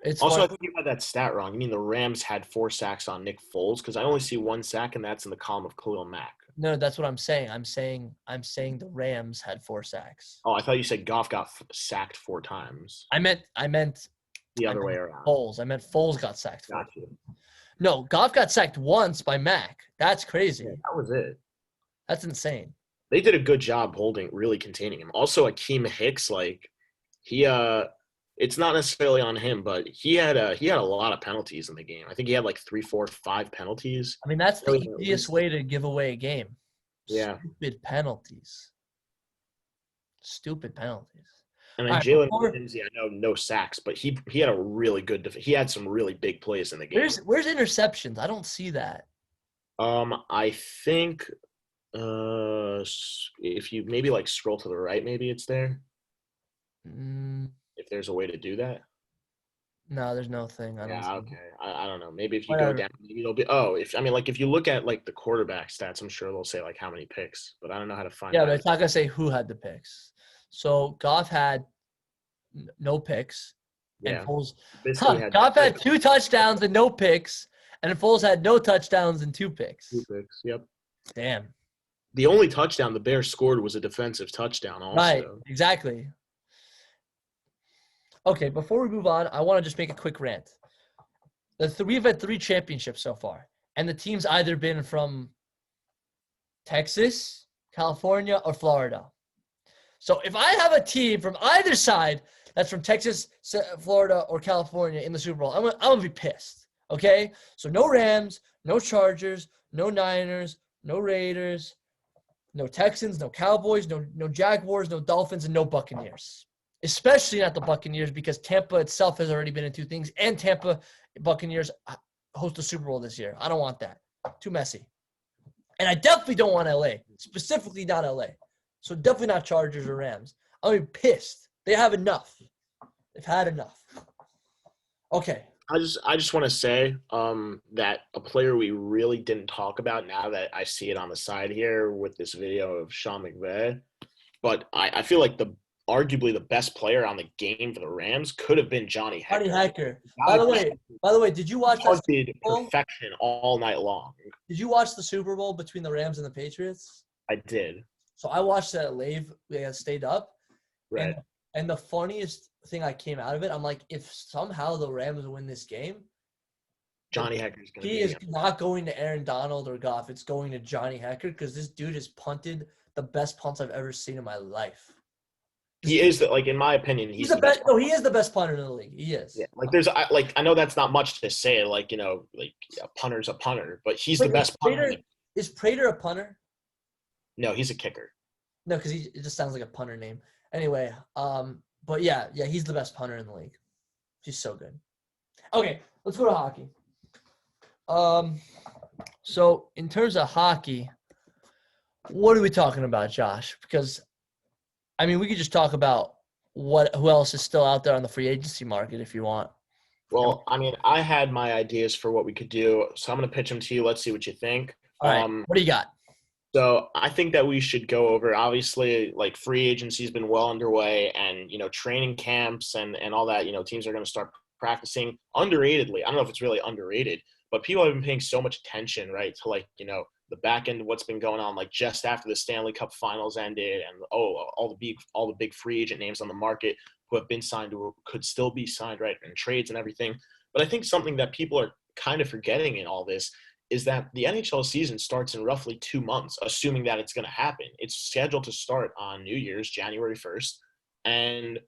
It's also, funny. I think you had that stat wrong. You mean the Rams had 4 sacks on Nick Foles? Because I only see 1 sack, and that's in the column of Khalil Mack. No, that's what I'm saying. I'm saying the Rams had 4 sacks. Oh, I thought you said Goff got sacked 4 times. I meant the other way around. Foles. I meant Foles got sacked 4 Got you. No, Goff got sacked once by Mack. That's crazy. Yeah, that was it. That's insane. They did a good job really containing him. Also, Akeem Hicks, like he it's not necessarily on him, but he had a lot of penalties in the game. I think he had like 3, 4, 5 penalties. I mean, that's the easiest way to give away a game. Yeah. Stupid penalties. And then Jalen Ramsey, I know no sacks, but he had a really good he had some really big plays in the game. Where's interceptions? I don't see that. I think if you maybe like scroll to the right, maybe it's there. If there's a way to do that. No, there's no thing. Okay. I don't know. Maybe if you go down, maybe it'll be. If you look at like the quarterback stats, I'm sure they'll say like how many picks, but I don't know how to find. Yeah, but it's not gonna say who had the picks. So Goff had no picks. Yeah. And Foles. Goff had 2 touchdowns and no picks, and Foles had no touchdowns and 2 picks. 2 picks. Yep. Damn. The only touchdown the Bears scored was a defensive touchdown. Also. Right. Exactly. Okay, before we move on, I want to just make a quick rant. We've had 3 championships so far, and the team's either been from Texas, California, or Florida. So if I have a team from either side that's from Texas, Florida, or California in the Super Bowl, I'm gonna be pissed. Okay? So no Rams, no Chargers, no Niners, no Raiders, no Texans, no Cowboys, no Jaguars, no Dolphins, and no Buccaneers. Especially not the Buccaneers, because Tampa itself has already been in 2 things, and Tampa Buccaneers host the Super Bowl this year. I don't want that. Too messy. And I definitely don't want LA, specifically not LA. So definitely not Chargers or Rams. I'm pissed. They have enough. They've had enough. Okay. I just want to say that a player we really didn't talk about, now that I see it on the side here with this video of Sean McVay, but I feel like arguably the best player on the game for the Rams could have been Johnny Hekker. Johnny Hekker. By the way, did you watch that Super Bowl? Perfection all night long. Did you watch the Super Bowl between the Rams and the Patriots? I did. So I watched that live. We stayed up. Right. And the funniest thing I came out of it, I'm like, if somehow the Rams win this game, Johnny Hecker's going to be. He is not going to Aaron Donald or Goff. It's going to Johnny Hekker, because this dude has punted the best punts I've ever seen in my life. He is in my opinion, he's the best. No, he is the best punter in the league. He is. Yeah, I know that's not much to say. A punter's a punter, but he's the best punter. Is Prater a punter? No, he's a kicker. No, because it just sounds like a punter name. Anyway, but yeah, he's the best punter in the league. He's so good. Okay, let's go to hockey. So in terms of hockey, what are we talking about, Josh? Because I mean, we could just talk about who else is still out there on the free agency market if you want. Well, I mean, I had my ideas for what we could do, so I'm going to pitch them to you. Let's see what you think. All right, what do you got? So I think that we should go over, obviously, like free agency has been well underway, and, training camps and all that, teams are going to start practicing underratedly. I don't know if it's really underrated, but people have been paying so much attention, right, to the back end of what's been going on, like just after the Stanley Cup Finals ended, and all the big free agent names on the market who have been signed or could still be signed, right, and trades and everything. But I think something that people are kind of forgetting in all this is that the NHL season starts in roughly 2 months, assuming that it's going to happen. It's scheduled to start on New Year's, January 1st, and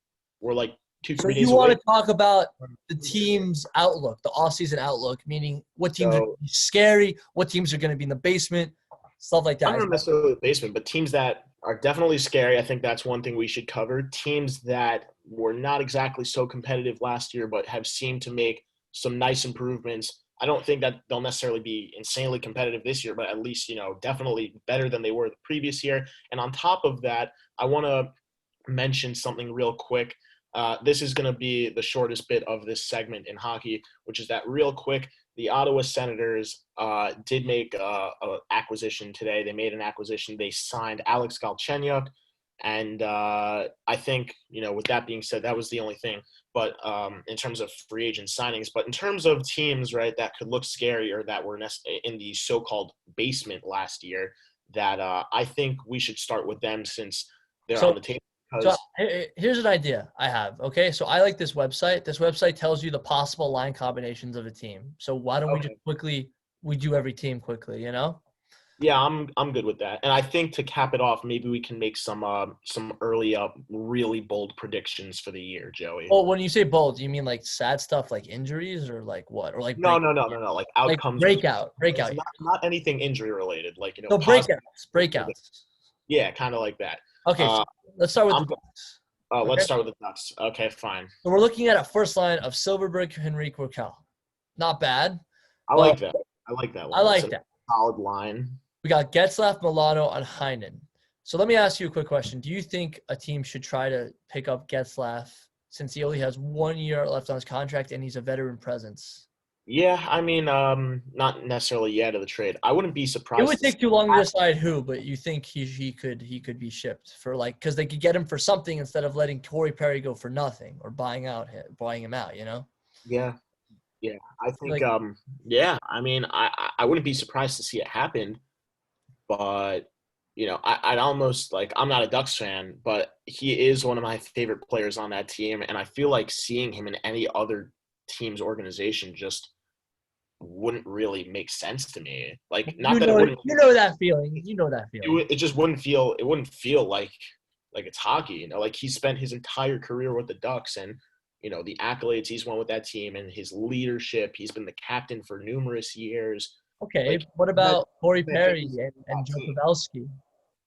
we're like 2-3 days away. So you want to talk about the team's outlook, the offseason outlook, meaning what teams are going to be scary, what teams are going to be in the basement, stuff like that. I don't necessarily the basement, but teams that are definitely scary. I think that's one thing we should cover. Teams that were not exactly so competitive last year, but have seemed to make some nice improvements. I don't think that they'll necessarily be insanely competitive this year, but at least, definitely better than they were the previous year. And on top of that, I want to mention something real quick. This is going to be the shortest bit of this segment in hockey, which is that real quick, the Ottawa Senators did make an acquisition today. They made an acquisition. They signed Alex Galchenyuk. And I think, with that being said, that was the only thing. But in terms of free agent signings, but in terms of teams, right, that could look scary or that were in the so-called basement last year, that I think we should start with them since they're on the table. So here's an idea I have, okay? So I like this website. This website tells you the possible line combinations of a team. So why don't we just we do every team quickly, Yeah, I'm good with that. And I think to cap it off, maybe we can make some early really bold predictions for the year, Joey. Oh, when you say bold, do you mean like sad stuff like injuries or like what? Or like No, like outcomes. Like breakout. Not anything injury related, like So breakouts. Yeah, kind of like that. Okay, so let's start with the Ducks. Let's start with the Ducks. Okay, fine. So we're looking at a first line of Silverberg, Henrique, Raquel. Not bad. I like that. I like that. I like that. Solid line. We got Getzlaf, Milano, and Heinen. So let me ask you a quick question. Do you think a team should try to pick up Getzlaf since he only has 1 year left on his contract and he's a veteran presence? Yeah, I mean, not necessarily yet of the trade. I wouldn't be surprised. It would take too long to decide who, but you think he could be shipped for because they could get him for something instead of letting Corey Perry go for nothing or buying him out, Yeah. I think I mean, I wouldn't be surprised to see it happen, but I'd almost I'm not a Ducks fan, but he is one of my favorite players on that team, and I feel like seeing him in any other team's organization just wouldn't really make sense to me. That feeling. It just wouldn't feel like it's hockey. Like he spent his entire career with the Ducks, and the accolades he's won with that team and his leadership. He's been the captain for numerous years. Okay, what about Corey Perry and Joe Pavelski?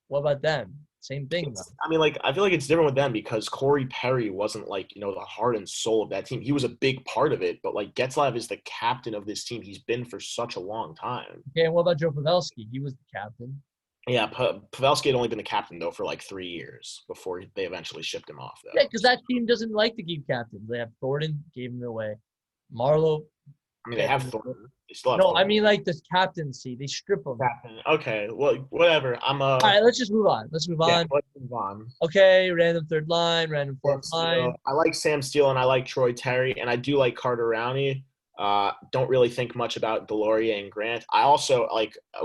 What about them? Same thing. I mean, I feel like it's different with them because Corey Perry wasn't the heart and soul of that team. He was a big part of it, but Getzlaf is the captain of this team. He's been for such a long time. Okay, and what about Joe Pavelski? He was the captain. Yeah, Pavelski had only been the captain, though, for 3 years before they eventually shipped him off, though. Yeah, because that team doesn't like to keep captains. They have Thornton, gave him away. Marlowe. I mean, they have Thornton. They still have No, Thornton. I mean this captaincy. They strip him. Captain. Okay, well, whatever. All right, let's just move on. Let's move on. Okay, random third line, random fourth line. I like Sam Steele and I like Troy Terry, and I do like Carter Rowney. Don't really think much about Delorier and Grant. I also,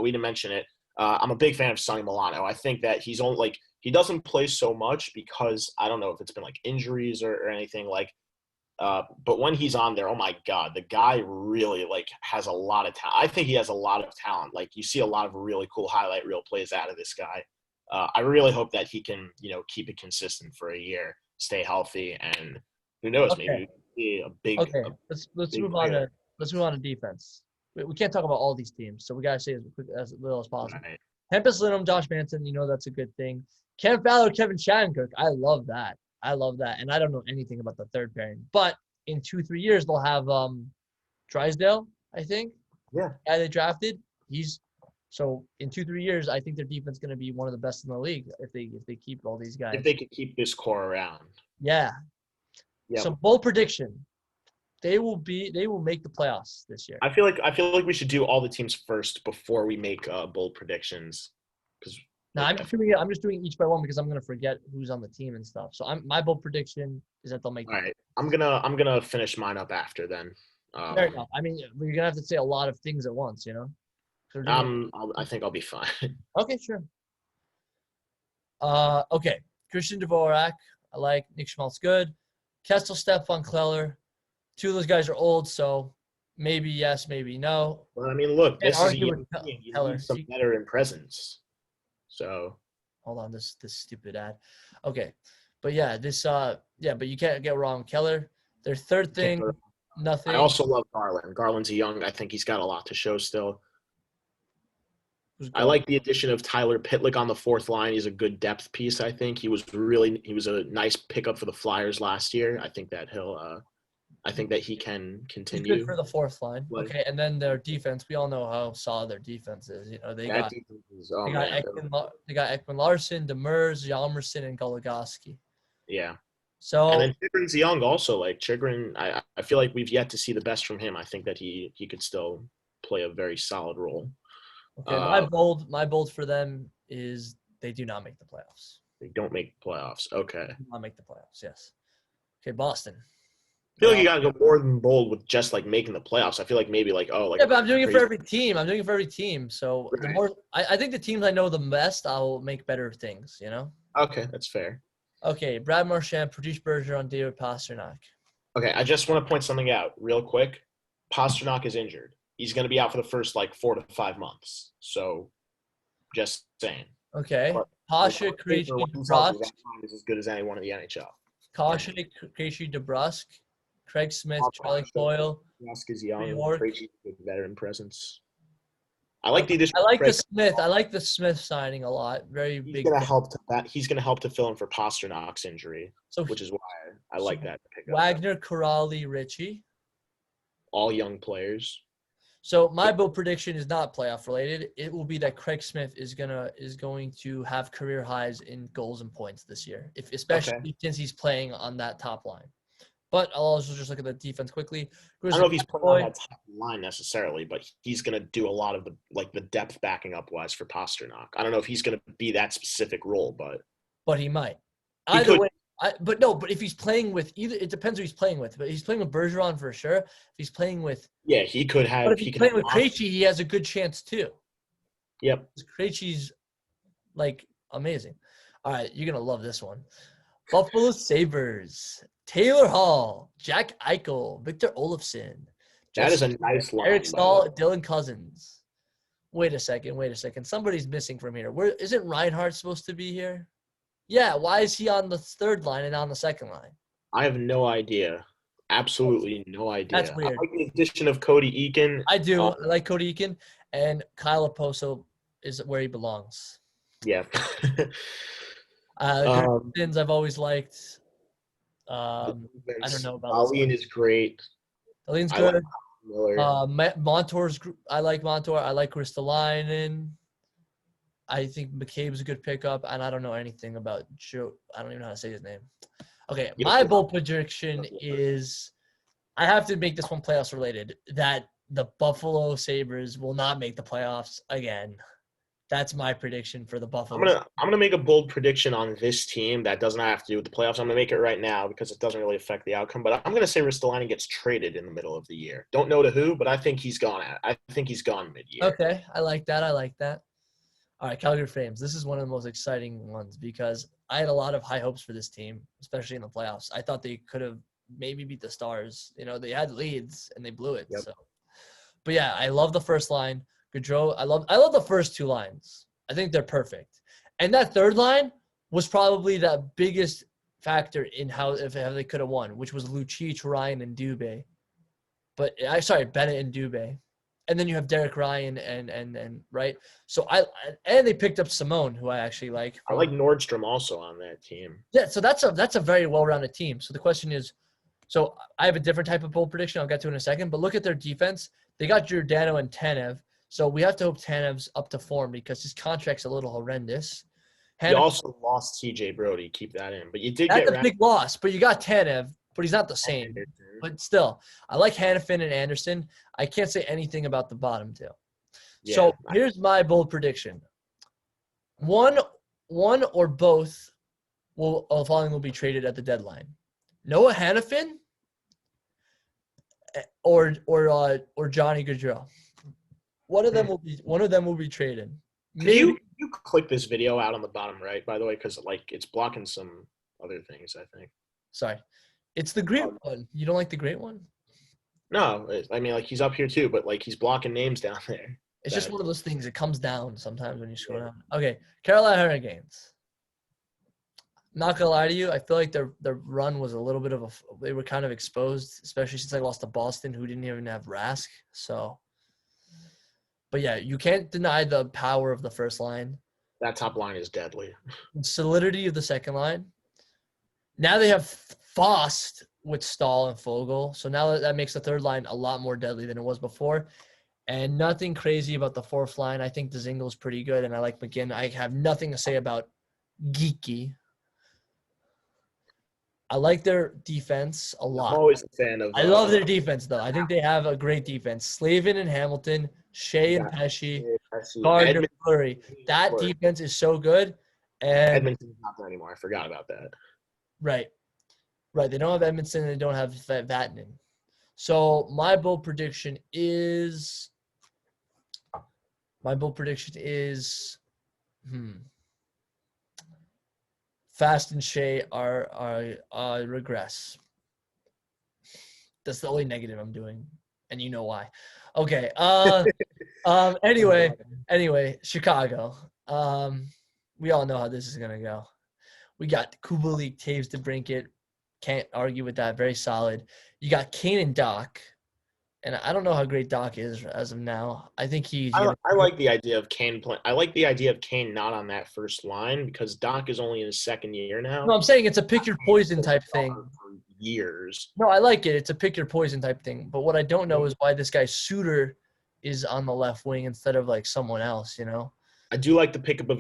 we didn't mention it, I'm a big fan of Sonny Milano. I think that he's only he doesn't play so much because I don't know if it's been injuries or anything but when he's on there, oh my God, the guy really has a lot of talent. I think he has a lot of talent. You see a lot of really cool highlight reel plays out of this guy. I really hope that he can, keep it consistent for a year, stay healthy, and who knows, maybe be a big. Okay, let's move on to defense. We can't talk about all these teams, so we gotta say as little as possible. Right. Hampus Lindholm, Josh Manson, that's a good thing. Cam Fowler, Kevin Shattenkirk. I love that. And I don't know anything about the third pairing. But in 2-3 years, they'll have Drysdale, I think. Yeah. Guy they drafted. So in 2-3 years, I think their defense is going to be one of the best in the league if they keep all these guys. If they could keep this core around. Yeah. Yep. So bold prediction. They will make the playoffs this year. I feel like we should do all the teams first before we make bold predictions. No, I'm just doing each by one because I'm gonna forget who's on the team and stuff. So my bold prediction is that they'll make. All right, I'm gonna finish mine up after then. Fair enough. I mean, you're gonna have to say a lot of things at once, you know. I think I'll be fine. Okay, sure. Okay, Christian Dvorak. I like Nick Schmaltz. Good. Kessel, Stefan Kleller. Two of those guys are old, so maybe yes, maybe no. Well, I mean, look, this is a young team. You Keller. need some veteran presence. So hold on, this stupid ad. Okay, but yeah, but you can't get wrong. Keller, their third thing, nothing. I also love Garland. Garland's I think he's got a lot to show still. I like the addition of Tyler Pitlick on the fourth line. He's a good depth piece, I think. He was a nice pickup for the Flyers last year. I think that he can continue. He's good for the fourth line. Okay, and then their defense. We all know how solid their defense is. You know, they got Ekman Larson, Demers, Yalmerson, and Goligoski. Yeah. So and then Chigrin's young also. Like Chigrin, I feel like we've yet to see the best from him. I think that he could still play a very solid role. Okay, my bold for them is they do not make the playoffs. They don't make the playoffs. Okay. They do not make the playoffs. Yes. Okay, Boston. I feel like you got to go more than bold with just like making the playoffs. I feel like maybe like yeah, but I'm doing it for every team. So right. The more I think the teams I know the best, I'll make better things. You know. Okay, that's fair. Okay, Brad Marchand, Pradesh Bergeron, David Pastrnak. Okay, I just want to point something out real quick. Pastrnak is injured. He's going to be out for the first 4 to 5 months. So, just saying. Okay, Pasha, Krejci, DeBrusk is as good as anyone in the NHL. Pasha, Krejci, DeBrusk, Craig Smith, Charlie Coyle. DeBrusk is young. Krejci is a veteran presence. I like the addition. I like the Smith signing a lot. Very big. He's going to help to fill in for Pasternak's injury, which is why I like that pickup. Wagner, Corrali, Ritchie. All young players. So my bold prediction is not playoff related. It will be that Craig Smith is going to have career highs in goals and points this year, especially since he's playing on that top line. But I'll also just look at the defense quickly. I don't know if he's playing on that top line necessarily, but he's going to do a lot of the depth backing up wise for Pastrnak. I don't know if he's going to be that specific role, but he might. Either way. But if he's playing with it depends who he's playing with. But he's playing with Bergeron for sure. If he's playing with he could have. But if he's playing with Krejci, he has a good chance too. Yep. Krejci's amazing. All right, you're gonna love this one. Buffalo Sabres, Taylor Hall, Jack Eichel, Victor Olofsson. That is a nice line. Eric Stahl, Dylan Cousins. Wait a second. Somebody's missing from here. Where isn't Reinhardt supposed to be here? Yeah, why is he on the third line and on the second line? I have no idea. Absolutely no idea. That's weird. I like the addition of Cody Eakin. I do. I like Cody Eakin. And Kyle Oposo is where he belongs. Yeah. Thins I've always liked. I don't know about Aline is great. Aline's good. Montour's. I like Montour. I like Kristalainen. I think McCabe's a good pickup, and I don't know anything about Joe. I don't even know how to say his name. Okay, my bold prediction is I have to make this one playoffs related, that the Buffalo Sabres will not make the playoffs again. That's my prediction for the Buffalo. I'm gonna make a bold prediction on this team that doesn't have to do with the playoffs. I'm gonna make it right now because it doesn't really affect the outcome. But I'm gonna say Ristolainen gets traded in the middle of the year. Don't know to who, but I think he's gone mid-year. Okay, I like that. All right, Calgary Flames. This is one of the most exciting ones because I had a lot of high hopes for this team, especially in the playoffs. I thought they could have maybe beat the Stars. You know, they had leads and they blew it. Yep. So, but yeah, I love the first line. Gaudreau. I love the first two lines. I think they're perfect. And that third line was probably the biggest factor in how they could have won, which was Lucic, Ryan, and Dubé. Bennett and Dubé. and then you have Derek Ryan and right. So and they picked up Simone, who I actually like. I like Nordstrom also on that team. Yeah, so that's a very well-rounded team. So the question is, so I have a different type of bold prediction I'll get to in a second, but look at their defense. They got Giordano and Tanev, so we have to hope Tanev's up to form because his contract's a little horrendous. You also lost TJ Brody. Keep that in. But you did That's get a big loss, but you got Tanev, but he's not the same. But still, I like Hannafin and Anderson. I can't say anything about the bottom two. Yeah. So here's my bold prediction. One or both following will be traded at the deadline. Noah Hannafin or Johnny Gaudreau. One of them will be traded. Maybe you click this video out on the bottom right, by the way, because it's blocking some other things, I think. Sorry. It's the great one. You don't like the great one? No, I mean, he's up here too, but he's blocking names down there. It's just one of those things. It comes down sometimes when you scroll down. Okay, Carolina Hurricanes. Not gonna lie to you, I feel like their run was a little bit of they were kind of exposed, especially since I lost to Boston, who didn't even have Rask. So, but yeah, you can't deny the power of the first line. That top line is deadly. The solidity of the second line. Now they have Fost with Stahl and Fogle, so now that makes the third line a lot more deadly than it was before. And nothing crazy about the fourth line. I think Dzingel's pretty good, and I like McGinn. I have nothing to say about Geeky. I like their defense a lot. I'm always a fan of. I love their defense, though. I think they have a great defense. Slavin and Hamilton, Shea and Pesci, Gardner, Fleury. That defense is so good. And Edmonton's not there anymore. I forgot about that. Right. They don't have Edmondson and they don't have Vatanen. So my bold prediction is Fast and Shea are regress. That's the only negative I'm doing, and you know why. Okay. Anyway, Chicago. We all know how this is gonna go. We got Kubalik, Taves, DeBrincat. Can't argue with that. Very solid. You got Kane and Doc. And I don't know how great Doc is as of now. I think he's. I like the idea of Kane playing. I like the idea of Kane not on that first line because Doc is only in his second year now. No, I'm saying it's a pick your poison type thing. For years. No, I like it. It's a pick your poison type thing. But what I don't know is why this guy Suter is on the left wing instead of someone else. I do like the pickup of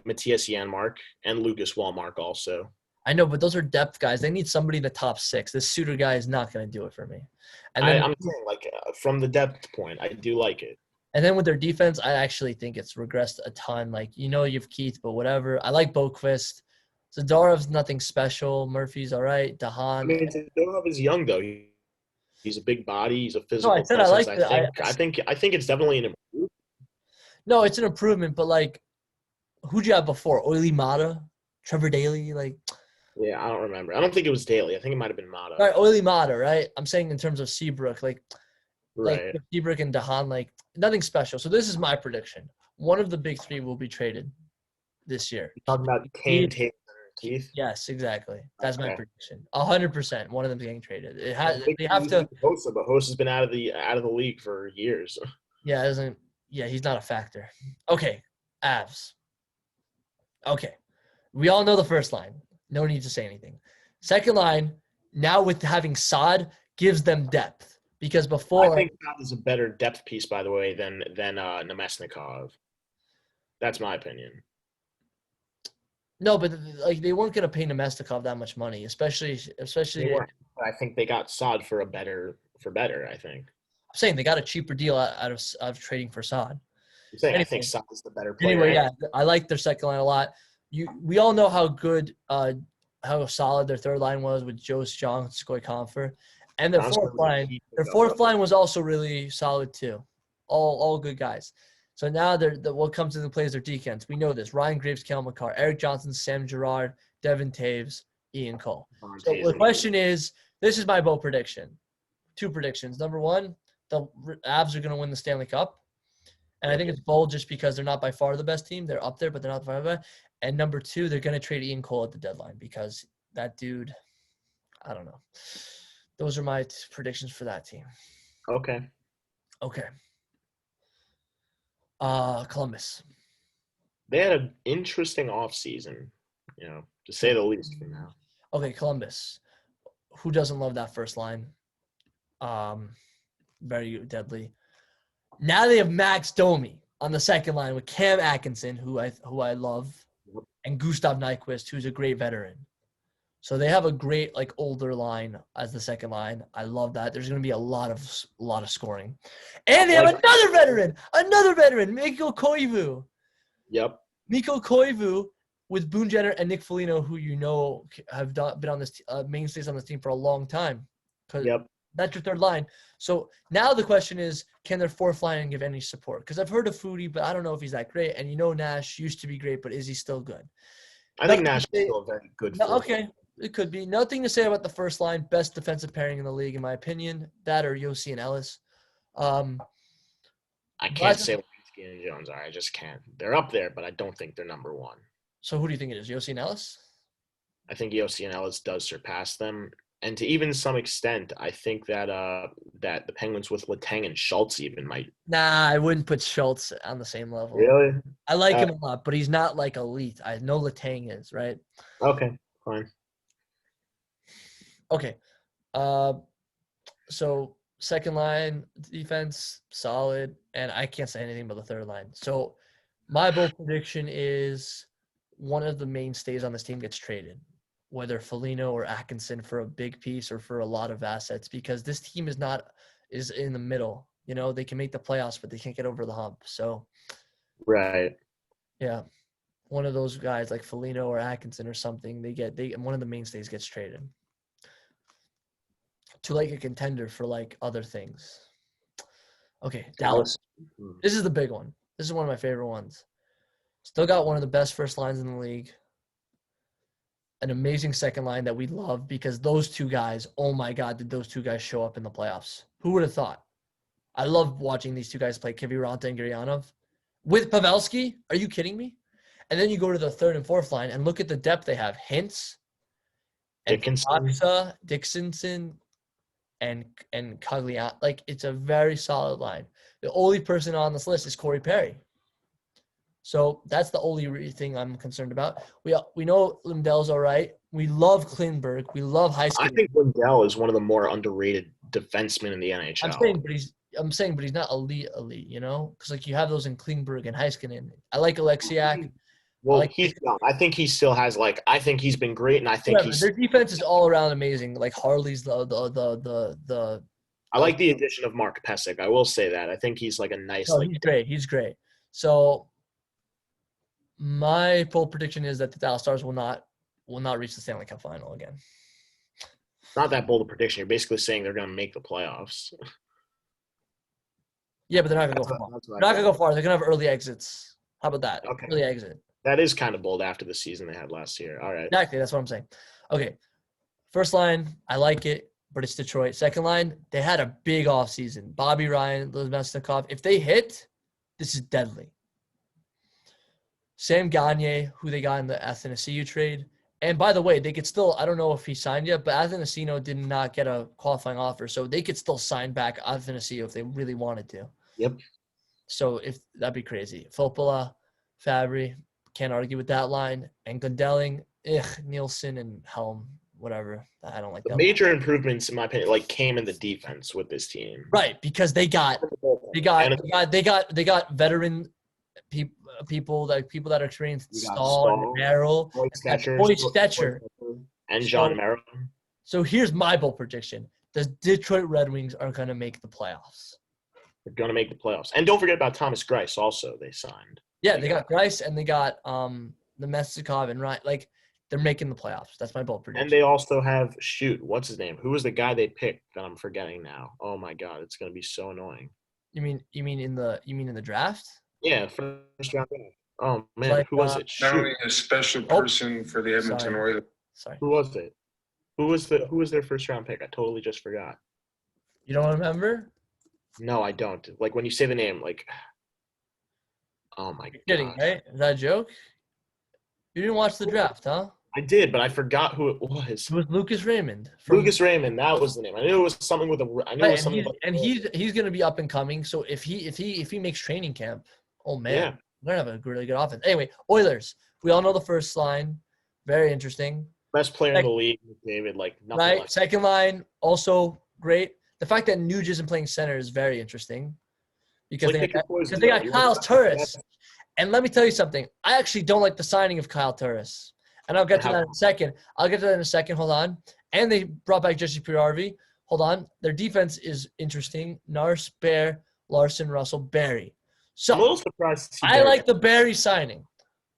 Matthias Janmark and Lucas Wallmark also. I know, but those are depth guys. They need somebody in the top six. This Suter guy is not going to do it for me. And then, I'm saying, from the depth point, I do like it. And then with their defense, I actually think it's regressed a ton. You have Keith, but whatever. I like Boquist. Zadorov's nothing special. Murphy's all right. Dahan. I mean, Zadorov is young, though. He's a big body. He's a physical presence. I like I think it's definitely an improvement. No, it's an improvement, but, who'd you have before? Oily Mata? Trevor Daley? Yeah, I don't remember. I don't think it was Daly. I think it might have been Mata. Right, Oily Mata, right? I'm saying in terms of Seabrook, right. Seabrook and Dahan, nothing special. So this is my prediction. One of the big three will be traded this year. You're talking about Kane, Taylor, and Keith? Yes, exactly. That's my prediction. 100%. One of them getting traded. They have to. Hossa, but Hossa's been out of the league for years. Yeah, he's not a factor. Okay, Avs. Okay, we all know the first line. No need to say anything. Second line, now with having Saad, gives them depth. Because before – I think Saad is a better depth piece, by the way, than Nemesnikov. That's my opinion. No, but they weren't going to pay Nemesnikov that much money, especially I think they got Saad for better, I think. I'm saying they got a cheaper deal out of trading for Saad. I'm saying I think Saad is the better player. Anyway, yeah, I like their second line a lot. We all know how good, how solid their third line was with Joe Strong, Skoy Confer, and their fourth line was also really solid too. All good guys. So now what comes into play is their defense. We know this: Ryan Graves, Kel McCarr, Eric Johnson, Sam Girard, Devin Taves, Ian Cole. So the question is: this is my bold prediction. Two predictions. Number one, the Avs are going to win the Stanley Cup. And I think it's bold just because they're not by far the best team. They're up there, but they're not by far the best. And number two, they're going to trade Ian Cole at the deadline because that dude, I don't know. Those are my predictions for that team. Okay. Columbus. They had an interesting offseason, to say the least for now. Okay, Columbus. Who doesn't love that first line? Very deadly. Now they have Max Domi on the second line with Cam Atkinson, who I love, and Gustav Nyquist, who's a great veteran. So they have a great older line as the second line. I love that. There's going to be a lot of scoring, and they have another veteran, Mikko Koivu. Yep. Mikko Koivu with Boone Jenner and Nick Foligno, who have been on this mainstays on this team for a long time. Yep. That's your third line. So now the question is, can their fourth line give any support? Because I've heard of Foodie, but I don't know if he's that great. And Nash used to be great, but is he still good? I think Nash is still a very good fourth. Okay, it could be. Nothing to say about the first line. Best defensive pairing in the league, in my opinion. That or Yossi and Ellis. I can't say what Gretzky and Jones are. I just can't. They're up there, but I don't think they're number one. So who do you think it is, Yossi and Ellis? I think Yossi and Ellis does surpass them. And to even some extent, I think that that the Penguins with Letang and Schultz even might. Nah, I wouldn't put Schultz on the same level. Really? I like him a lot, but he's not elite. I know Letang is, right? Okay, fine. Okay. So second line defense, solid. And I can't say anything about the third line. So my bold prediction is one of the mainstays on this team gets traded, whether Foligno or Atkinson for a big piece or for a lot of assets, because this team is in the middle. They can make the playoffs, but they can't get over the hump. So, right. Yeah, one of those guys like Foligno or Atkinson or something, one of the mainstays gets traded to a contender for other things. Okay, Dallas. This is the big one. This is one of my favorite ones. Still got one of the best first lines in the league. An amazing second line that we love because those two guys, oh my God, did those two guys show up in the playoffs? Who would have thought? I love watching these two guys play, Kiviranta and Gurianov. With Pavelski? Are you kidding me? And then you go to the third and fourth line and look at the depth they have. Hintz, and Dickinson, and Cagliari. It's a very solid line. The only person on this list is Corey Perry. So that's the only thing I'm concerned about. We know Lindell's all right. We love Klingberg. We love Heiskanen. I think Lindell is one of the more underrated defensemen in the NHL. I'm saying, but he's not elite, because you have those in Klingberg and Heiskanen. I like Alexiak. Well, he's young. I think he still has I think he's been great, and I think their defense is all around amazing. Harley's the. I like the addition of Mark Pysyk. I will say that. I think he's a nice. No, he's great. He's great. So. My bold prediction is that the Dallas Stars will not reach the Stanley Cup final again. Not that bold a prediction. You're basically saying they're going to make the playoffs. Yeah, but they're not going to go far. They're not going to go far. They're going to have early exits. How about that? Okay. Early exit. That is kind of bold after the season they had last year. All right. Exactly. That's what I'm saying. Okay. First line, I like it, but it's Detroit. Second line, they had a big offseason. Bobby Ryan, Lesmesnikov. If they hit, this is deadly. Sam Gagner, who they got in the Athanasiou trade. And by the way, they could still – I don't know if he signed yet, but Athanasiou did not get a qualifying offer, so they could still sign back Athanasiou if they really wanted to. Yep. So that'd be crazy. Filppula, Fabry, can't argue with that line. And Gundelling, Nielsen and Helm, whatever. I don't like that. Major improvements, in my opinion, came in the defense with this team. Right, because they got veteran – people that are experienced, Stahl and Merrill, Stetcher, and John Merrill. So here's my bold prediction: the Detroit Red Wings are going to make the playoffs. They're going to make the playoffs, and don't forget about Thomas Greiss. Also, they signed. Yeah, they got Greiss and they got the Mestikov and Ryan. They're making the playoffs. That's my bold prediction. And they also have what's his name? Who was the guy they picked that I'm forgetting now? Oh my God, it's going to be so annoying. You mean in the draft? Yeah, first round. Oh man, who was it? Not only a special person for the Edmonton Oilers. Sorry. Who was it? Who was their first round pick? I totally just forgot. You don't remember? No, I don't. When you say the name, oh my God. Kidding, right? Is that a joke? You didn't watch the draft, huh? I did, but I forgot who it was. It was Lucas Raymond. Lucas Raymond, that was the name. I knew it was something with a. I knew it was something. He's going to be up and coming. So if he makes training camp, Oh, man. Yeah. We're going to have a really good offense. Anyway, Oilers. We all know the first line. Very interesting. Best player in the league, David. Like nothing Right? like. Second line, also great. The fact that Nuge isn't playing center is very interesting because Like they got Kyle Turris. And let me tell you something. I actually don't like the signing of Kyle Turris. And I'll get to that in a second. Hold on. And they brought back Jesse Pujarvi. Hold on. Their defense is interesting. Nars, Bear, Larson, Russell, Barry. So I'm a little surprised to see I like the Barry signing.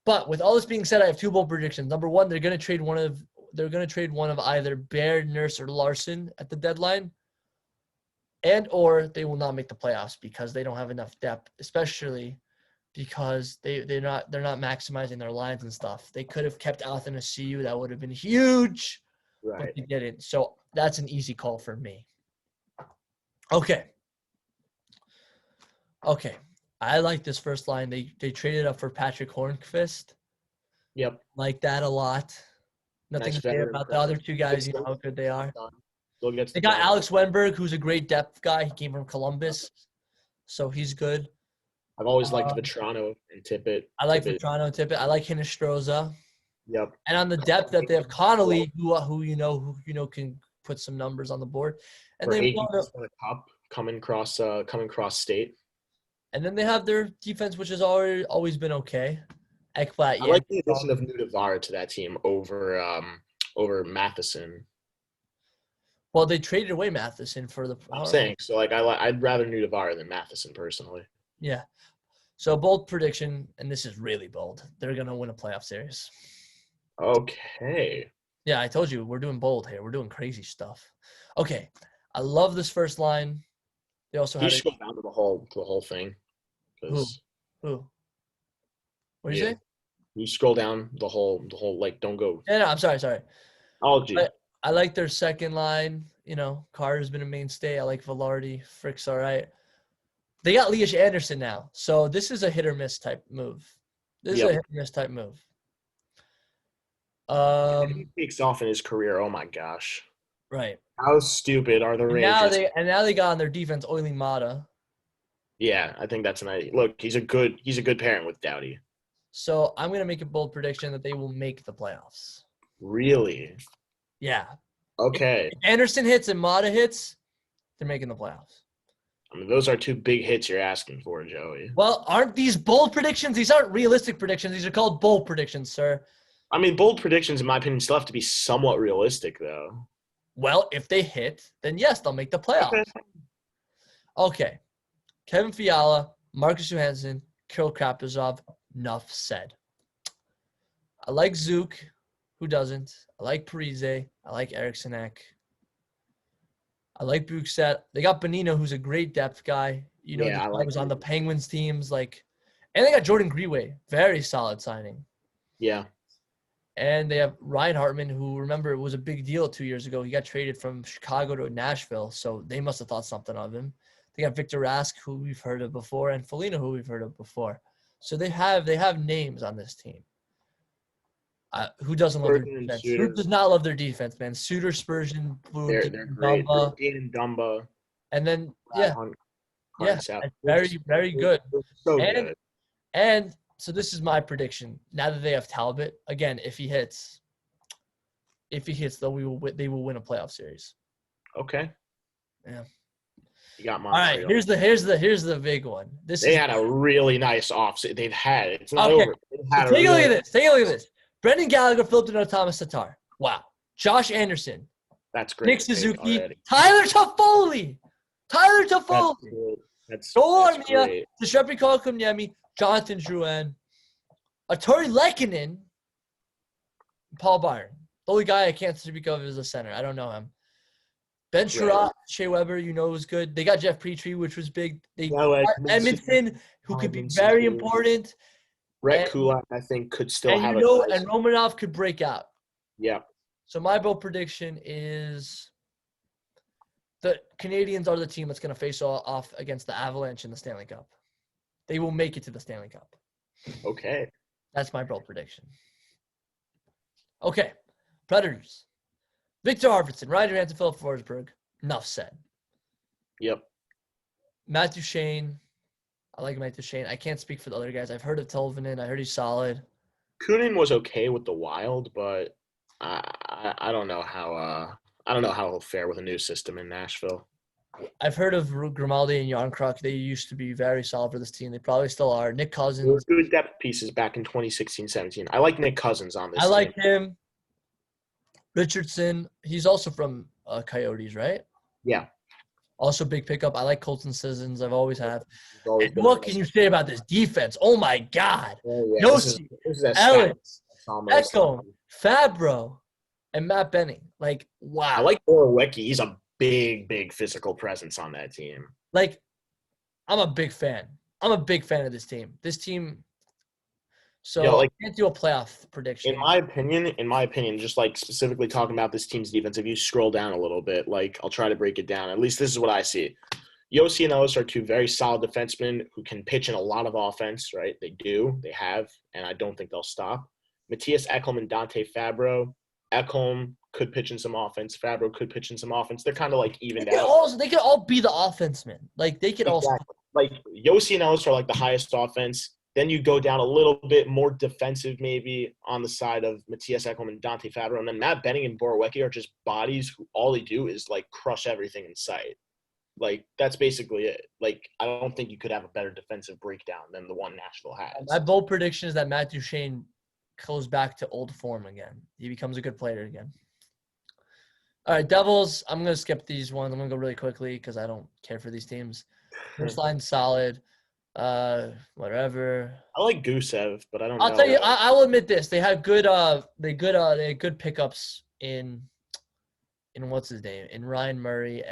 But with all this being said, I have two bold predictions. Number one, they're going to trade one of either Bear, Nurse, or Larson at the deadline. And or they will not make the playoffs because they don't have enough depth, especially because they're not maximizing their lines and stuff. They could have kept Athanasiou. That would have been huge. Right. But they didn't. So that's an easy call for me. Okay. I like this first line. They traded up for Patrick Hornqvist. Yep. Like that a lot. Nothing to say about the other two guys. You know how good they are. They got Alex Wenberg, who's a great depth guy. He came from Columbus, so he's good. I've always liked Vetrano and Tippett. I like Vetrano and Tippett. I like Hinostroza. Yep. And on the depth that they have Connolly, who you know can put some numbers on the board. And they won a cup coming cross state. And then they have their defense, which has always been okay. Ekblad, I like the addition of Nudavara to that team over Matheson. Well, they traded away Matheson for the. I'm saying so. Like I'd rather Nudavara than Matheson personally. Yeah. So bold prediction, and this is really bold. They're gonna win a playoff series. Okay. Yeah, I told you we're doing bold here. We're doing crazy stuff. Okay, I love this first line. They also had. You should go down to the whole thing. Who? What did you say? You scroll down the whole like don't go. Yeah, no, I'm sorry. Oh, gee. I like their second line. You know, Carter's been a mainstay. I like Velarde. Frick's all right. They got Lias Anderson now. So this is a hit or miss type move. If he takes off in his career, oh my gosh. Right. How stupid are the Rangers? Now they got on their defense Oily Mata. Yeah, I think that's an idea. Look, he's a good parent with Doughty. So I'm gonna make a bold prediction that they will make the playoffs. Really? Yeah. Okay. If Anderson hits and Mata hits, they're making the playoffs. I mean, those are two big hits you're asking for, Joey. Well, aren't these bold predictions? These aren't realistic predictions. These are called bold predictions, sir. I mean, bold predictions, in my opinion, still have to be somewhat realistic, though. Well, if they hit, then yes, they'll make the playoffs. Okay. Kevin Fiala, Marcus Johansson, Kirill Kaprizov, enough said. I like Zook. Who doesn't? I like Parise. I like Eriksson Ek. I like Bukset. They got Bonino, who's a great depth guy. You know, I was on the Penguins teams. And they got Jordan Greenway. Very solid signing. Yeah. And they have Ryan Hartman, who, remember, it was a big deal 2 years ago. He got traded from Chicago to Nashville, so they must have thought something of him. They got Victor Rask, who we've heard of before, and Foligno, who we've heard of before. So they have names on this team. Who doesn't love their defense? Who does not love their defense, man? Suter, Spurgeon, they're great. Dumba. And then, very, very good. So good. And so this is my prediction. Now that they have Talbot, again, if he hits, they will win a playoff series. Okay. Yeah. You got mine. All right, here's the big one. They had a really nice offseason. They've had it. It's not over. Take a look at this. Brendan Gallagher, Philip Thomas Tatar. Wow. Josh Anderson. That's great. Nick Suzuki. Tyler Toffoli. That's Joel Armia. Deshaun Kotkaniemi. Jonathan Drouin. Arturi Lehkonen. Paul Byron. The only guy I can't speak of is a center. I don't know him. Ben Sherratt, Shea Weber, was good. They got Jeff Petrie, which was big. They got Edmonton, who could be very important. Brett Kulak, I think, could still have and Romanov could break out. Yeah. So my bold prediction is the Canadians are the team that's going to face off against the Avalanche in the Stanley Cup. They will make it to the Stanley Cup. Okay. That's my bold prediction. Okay. Predators. Victor Arvidsson, Ryan Johansson, Philip Forsberg. Enough said. Yep. Matthew Shane. I like Matt Duchene. I can't speak for the other guys. I've heard of Tolvanen. I heard he's solid. Kunin was okay with the Wild, but I don't know how he'll fare with a new system in Nashville. I've heard of Grimaldi and Yarncroc. They used to be very solid for this team. They probably still are. Nick Cousins. There were good depth pieces back in 2016-17. I like Nick Cousins on this I team. like him. Richardson. He's also from Coyotes, right? Yeah. Also big pickup. I like Colton Sissons. I've always have. Always And what can you say about this defense? Oh, my God. Yeah. Yossi, This is Ellis, almost. Ekholm, Fabro, and Matt Benning. Like, wow. I like Borowiecki. He's a big physical presence on that team. Like, I'm a big fan. I'm a big fan of this team. This team. So I can't do a playoff prediction. In my opinion, just like specifically talking about this team's defense, if you scroll down a little bit, like I'll try to break it down. At least this is what I see. Yossi and Ellis are two very solid defensemen who can pitch in a lot of offense, right? They have, and I don't think they'll stop. Matthias Ekholm and Dante Fabro. Ekholm could pitch in some offense. Fabro could pitch in some offense. They're kind of like evened out. They could all be the offense men. Like they could also like Yossi and Ellis are like the highest offense. Then you go down a little bit more defensive maybe on the side of Matthias Ekholm and Dante Fabro. And then Matt Benning and Borowiecki are just bodies who all they do is like crush everything in sight. Like that's basically it. Like I don't think you could have a better defensive breakdown than the one Nashville has. My bold prediction is that Matt Duchene goes back to old form again. He becomes a good player again. All right, Devils. I'm going to skip these ones. I'm going to go really quickly because I don't care for these teams. First line solid. Whatever. I like Gusev, but I don't know. I'll tell you, I will admit this. They had good good pickups in what's his name? In Ryan Murray,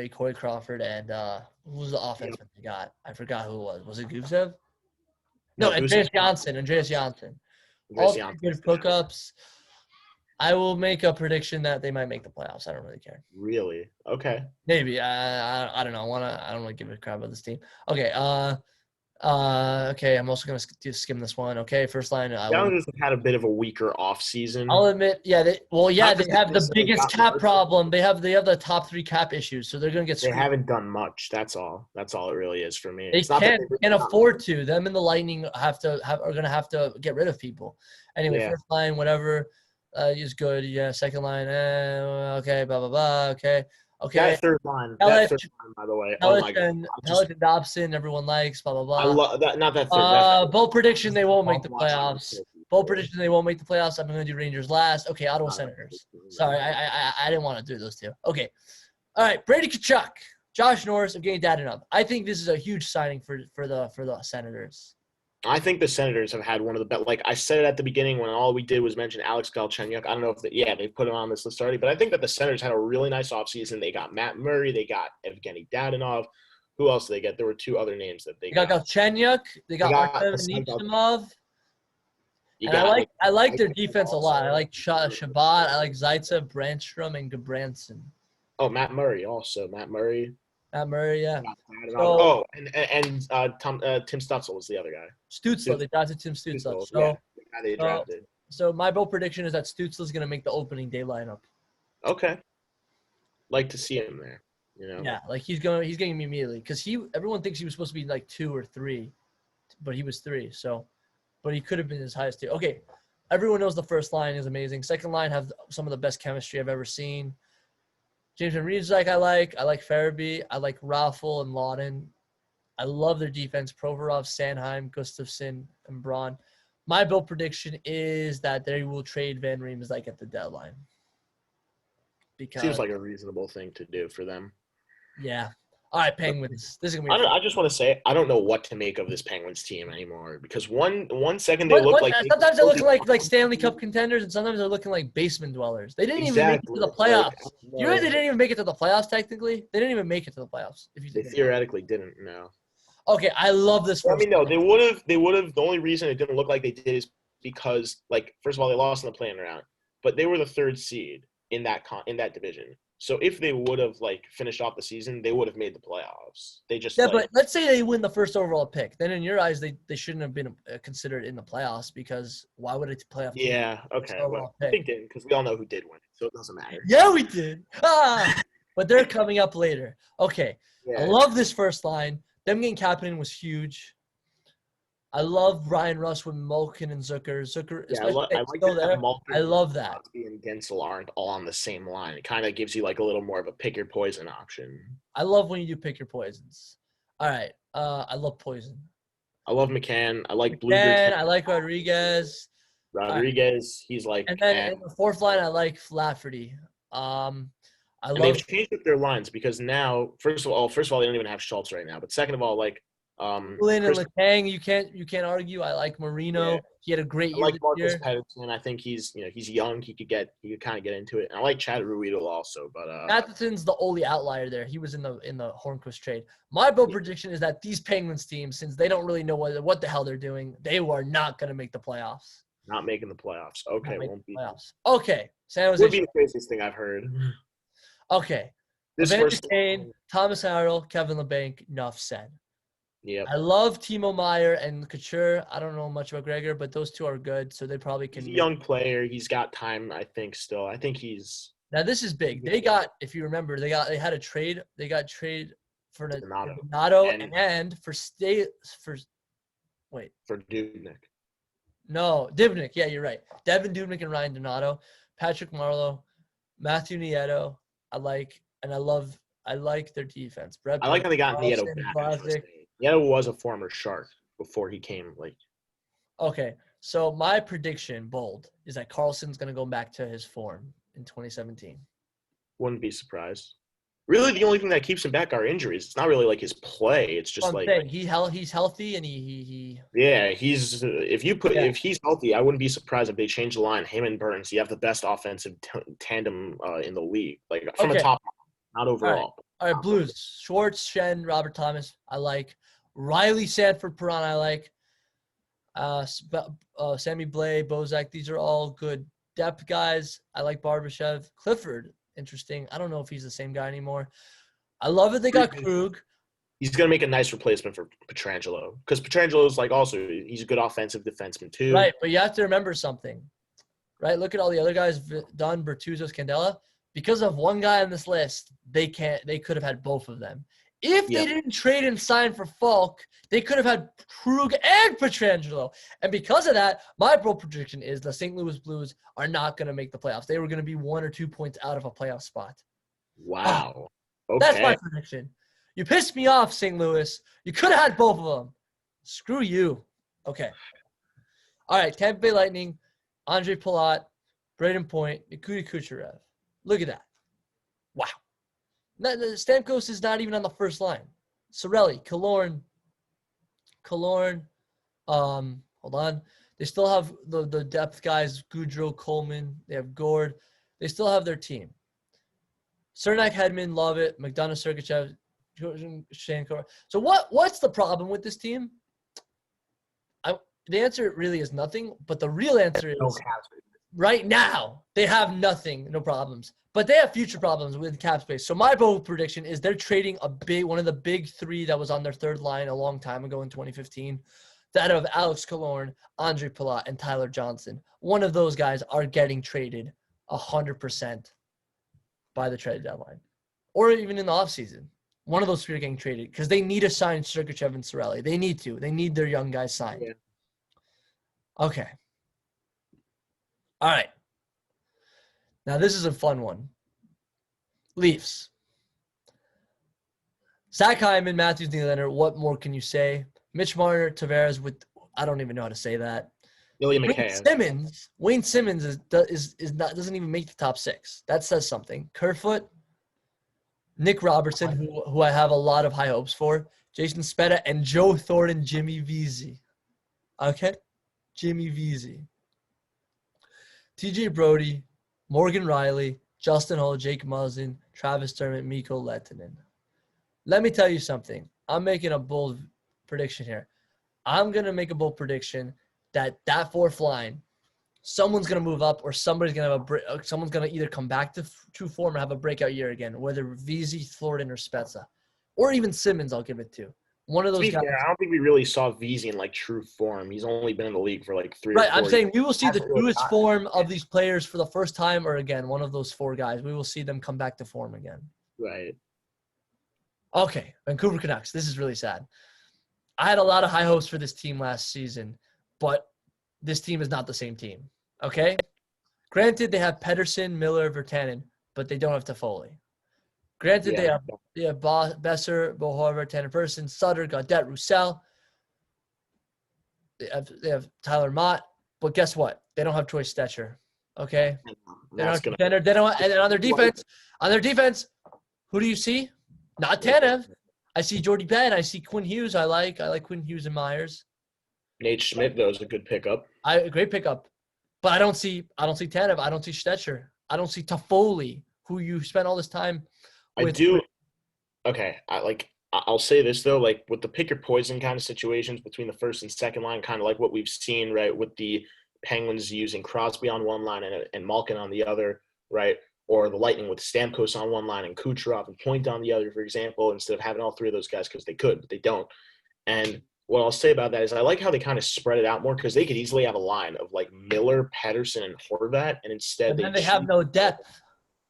Corey Crawford, and who was the offenseman they got? I forgot who it was. Was it Gusev? No, Andreas Janssen. All good pickups. I will make a prediction that they might make the playoffs. I don't really care. Really? Okay. Maybe. I don't know. I don't really give a crap about this team. Okay. Okay. I'm also gonna skim this one. Okay. First line. Islanders have had a bit of a weaker offseason. I'll admit. Yeah. They have the biggest cap problem. They have the top 3 cap issues, so they're gonna get screwed. They haven't done much. That's all. That's all it really is for me. They can't afford to. Them and the Lightning are gonna have to get rid of people. Anyway, First line, whatever. Is good. Yeah. Second line. Okay. Blah blah blah. Okay. That third line. By the way. Pelech and Dobson. Everyone likes. Blah blah blah. I love that. Not that third. Bold prediction: they won't make the playoffs. Bold prediction: they won't make the playoffs. I'm going to do Rangers last. Okay. Ottawa Senators. Sorry, I didn't want to do those two. Okay. All right. Brady Tkachuk, Josh Norris. I'm getting that enough. I think this is a huge signing for the Senators. I think the Senators have had one of the best. Like I said it at the beginning when all we did was mention Alex Galchenyuk. I don't know if they put him on this list already, but I think that the Senators had a really nice offseason. They got Matt Murray. They got Evgeny Dadonov. Who else did they get? There were 2 other names that they got. They got Galchenyuk. They got Artem Anisimov. I like their defense a lot. I like Shabbat. I like Zaitsev, Brandstrom, and Gabranson. Oh, Matt Murray also. Matt Murray, yeah. And Tim Stutzel was the other guy. Stützle. They drafted Tim Stützle. The guy they drafted. So my bold prediction is that Stützle is going to make the opening day lineup. Okay. Like to see him there. You know. Yeah, like he's getting me immediately because everyone thinks he was supposed to be like 2 or 3, but he was 3. So, but he could have been as high as 2. Okay, everyone knows the first line is amazing. Second line have some of the best chemistry I've ever seen. James and Reeves, I like Farabee. I like Raffle and Lawton. I love their defense. Provorov, Sanheim, Gustafsson, and Braun. My bold prediction is that they will trade Van Riemsdyk at the deadline. Because seems like a reasonable thing to do for them. Yeah. All right, Penguins. This is gonna be. I just want to say I don't know what to make of this Penguins team anymore because one second they look like sometimes they're looking like Stanley Cup contenders and sometimes they're looking like basement dwellers. They didn't even make it to the playoffs. You know they didn't even make it to the playoffs technically. They didn't even make it to the playoffs. They theoretically didn't. No. Okay, I love this. I mean, no, they would have. The only reason it didn't look like they did is because, like, first of all, they lost in the play-in round, but they were the 3rd seed in that division. So if they would have finished off the season, they would have made the playoffs. They just but let's say they win the first overall pick. Then in your eyes, they shouldn't have been considered in the playoffs because why would it play off? Yeah. Okay. Well, they didn't because we all know who did win, so it doesn't matter. Yeah, we did. But they're coming up later. Okay. Yeah. I love this first line. Them getting Kapanen was huge. I love Ryan Russ with Malkin and Zucker. Zucker, Yeah, especially I like still that there. Malkin, I love that. Crosby, and Gensel aren't all on the same line. It kind of gives you like a little more of a pick your poison option. I love when you do pick your poisons. All right. I love poison. I love McCann. I like And Blueger. I like Rodriguez. Rodriguez, he's like, And then in the fourth line, I like Lafferty. and I they've love changed up their lines because now, first of all, they don't even have Schultz right now. But second of all, like, Lynn and Chris, Letang. You can't argue. I like Marino. Yeah. He had a great I year like this Marcus year. Pettersson. I think he's young. He could kind of get into it. And I like Chad Ruedel also, but Matheson's the only outlier there. He was in the Hornquist trade. My bold prediction is that these Penguins teams, since they don't really know what the hell they're doing, they are not going to make the playoffs. not making the playoffs. Okay, won't be. Playoffs. Okay, San Jose. Would be the craziest thing I've heard. Okay, This Evander first, Kane, Thomas Harrell, Kevin LeBanc, enough said. yeah. I love Timo Meyer and Couture. I don't know much about Gregor, but those two are good, so they probably can. He's a young player. He's got time, I think. Still, I think he's. Now this is big. They got, if you remember, they had a trade. They got trade for Donato and for Dubnyk. No, Dubnyk. Yeah, you're right. Devin Dubnyk and Ryan Donato, Patrick Marleau, Matthew Nieto. I like their defense. I like how they got Nieto back. Nieto was a former Shark before he came. Okay, so my prediction, bold, is that Carlson's going to go back to his form in 2017. Wouldn't be surprised. Really, the only thing that keeps him back are injuries. It's not really like his play. It's just he's healthy and he. Yeah, if he's healthy, I wouldn't be surprised if they change the line. Him and Burns, you have the best offensive tandem in the league, from the top, not overall. All right, Blues: Schwartz, Shen, Robert Thomas. I like Riley, Sanford, Perron. I like Sammy Blais, Bozak. These are all good depth guys. I like Barbashev, Clifford. Interesting. I don't know if he's the same guy anymore. I love it. They got Krug. He's going to make a nice replacement for Pietrangelo because Pietrangelo's he's a good offensive defenseman too. Right, but you have to remember something. Right, look at all the other guys: Dunn, Bertuzzo, Scandella. Because of one guy on this list, they could have had both of them. If they didn't trade and sign for Falk, they could have had Krug and Pietrangelo. And because of that, my bold prediction is the St. Louis Blues are not going to make the playoffs. They were going to be 1 or 2 points out of a playoff spot. Wow. Okay. That's my prediction. You pissed me off, St. Louis. You could have had both of them. Screw you. Okay. All right, Tampa Bay Lightning, Andre Palat, Braden Point, Nikita Kucherov. Look at that. Wow. Stamkos is not even on the first line. Cirelli, Killorn. Hold on. They still have the depth guys, Goudreau, Coleman. They have Gord. They still have their team. Cernak, Hedman, love it. McDonough, Sergachev, Shankar. So what's the problem with this team? The answer really is nothing, but the real answer is right now they have nothing, no problems. But they have future problems with cap space. So my bold prediction is they're trading one of the big three that was on their third line a long time ago in 2015. That of Alex Killorn, Andre Palat, and Tyler Johnson. One of those guys are getting traded 100% by the trade deadline. Or even in the offseason. One of those three are getting traded because they need to sign Sergachev and Cirelli. They need to. They need their young guys signed. Yeah. Okay. All right. Now, this is a fun one. Leafs. Zach Hyman, Matthews, Nylander. What more can you say? Mitch Marner, Tavares with I don't even know how to say that. Wayne Simmons doesn't even make the top 6. That says something. Kerfoot, Nick Robertson, who I have a lot of high hopes for. Jason Spezza and Joe Thornton, Jimmy Vesey. Okay? Jimmy Vesey. TJ Brody, Morgan Riley, Justin Hull, Jake Muzzin, Travis Dermott, Mikko Lehtinen. Let me tell you something. I'm making a bold prediction here. I'm going to make a bold prediction that fourth line, someone's going to move up or someone's going to either come back to true form or have a breakout year again, whether Vesey, Thornton, or Spezza. Or even Simmons I'll give it to. One of those guys. I don't think we really saw Vesey in true form. He's only been in the league for 3 or 4 years. I'm saying we will see the truest form of these players for the first time or again, one of those 4 guys. We will see them come back to form again. Right. Okay, Vancouver Canucks. This is really sad. I had a lot of high hopes for this team last season, but this team is not the same team. Okay? Granted, they have Pedersen, Miller, Virtanen, but they don't have Toffoli. Granted, Yeah. they have Besser, Bohorver, Tanner Person, Sutter, Gaudette, Roussel. They have Tyler Mott, but guess what? They don't have Troy Stetcher. Okay? They don't have Tanner. They don't. And on their defense, who do you see? Not Tanev. I see Jordy Penn. I see Quinn Hughes. I like Quinn Hughes and Myers. Nate Schmidt, though, is a good pickup. Great pickup. But I don't see Tanev. I don't see Stetcher. I don't see Toffoli, who you spent all this time with. I do. Okay. I'll say this, though, like with the pick your poison kind of situations between the first and second line, kind of like what we've seen, right, with the Penguins using Crosby on one line and Malkin on the other, right? Or the Lightning with Stamkos on one line and Kucherov and Point on the other, for example, instead of having all three of those guys because they could, but they don't. And what I'll say about that is I like how they kind of spread it out more because they could easily have a line of like Miller, Pedersen, and Horvat, and instead then they have no depth.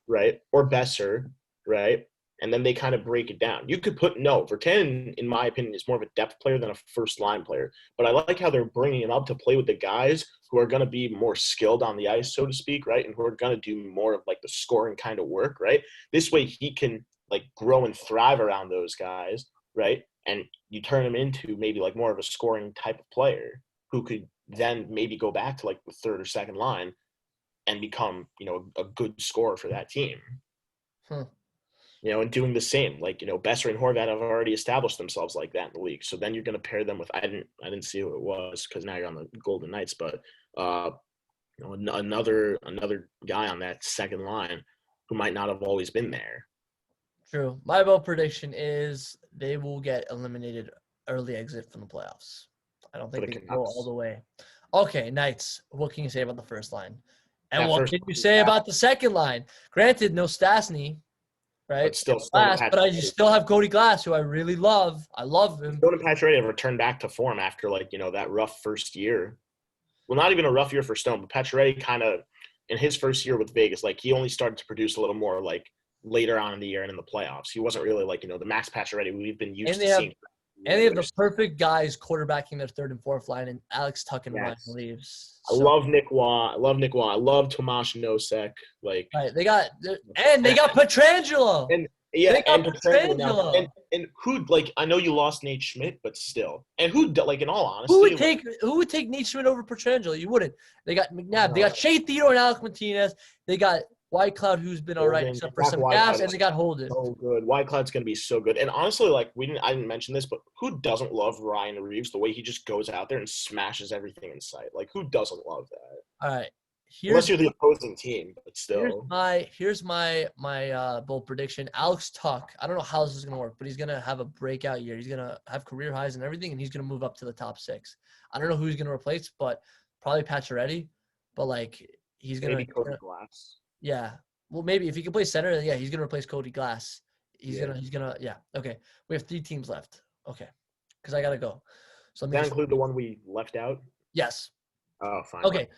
Right? Or Besser, right? And then they kind of break it down. You could put Virtanen, in my opinion, is more of a depth player than a first-line player. But I like how they're bringing him up to play with the guys who are going to be more skilled on the ice, so to speak, right? And who are going to do more of, like, the scoring kind of work, right? This way he can, like, grow and thrive around those guys, right? And you turn him into maybe, like, more of a scoring type of player who could then maybe go back to, like, the third or second line and become, a good scorer for that team. And doing the same, like, Besser and Horvat have already established themselves like that in the league. So then you're going to pair them with, I didn't see who it was because now you're on the Golden Knights, but another guy on that second line who might not have always been there. True. My bold prediction is they will get eliminated early exit from the playoffs. I don't think they can go all the way. Okay, Knights. What can you say about the first line? And what can you say about the second line? Granted, no Stastny. Right, but still but I still have Cody Glass, who I really love. I love him. Stone and Pacioretty have returned back to form after that rough first year. Well, not even a rough year for Stone, but Pacioretty kind of in his first year with Vegas, like he only started to produce a little more like later on in the year and in the playoffs. He wasn't really like the Max Pacioretty we've been used to seeing. And they have the perfect guys quarterbacking their third and fourth line, and Alex Tuck and Ryan Reeves. I love Nick Waugh. I love Tomas Nosek. Like they got Pietrangelo. And Pietrangelo. And who I know you lost Nate Schmidt, but still. And who in all honesty, who would take Nate Schmidt over Pietrangelo? You wouldn't. They got McNabb. They got Shea Theodore and Alec Martinez. They got Whitecloud, who's been all right except for some gaps, and they got Holden. So good. Whitecloud's going to be so good. And honestly, I didn't mention this, but who doesn't love Ryan Reeves, the way he just goes out there and smashes everything in sight? Like, who doesn't love that? All right. Unless you're the opposing team, but still. Here's my bold prediction. Alex Tuck, I don't know how this is going to work, but he's going to have a breakout year. He's going to have career highs and everything, and he's going to move up to the top 6. I don't know who he's going to replace, but probably Pacioretty. But, he's going to – maybe Cody Glass. Yeah. Well, maybe if he can play center, then he's gonna replace Cody Glass. He's gonna okay. We have 3 teams left. Okay. Because I gotta go. So does that include the one we left out? Yes. Oh, fine. Okay.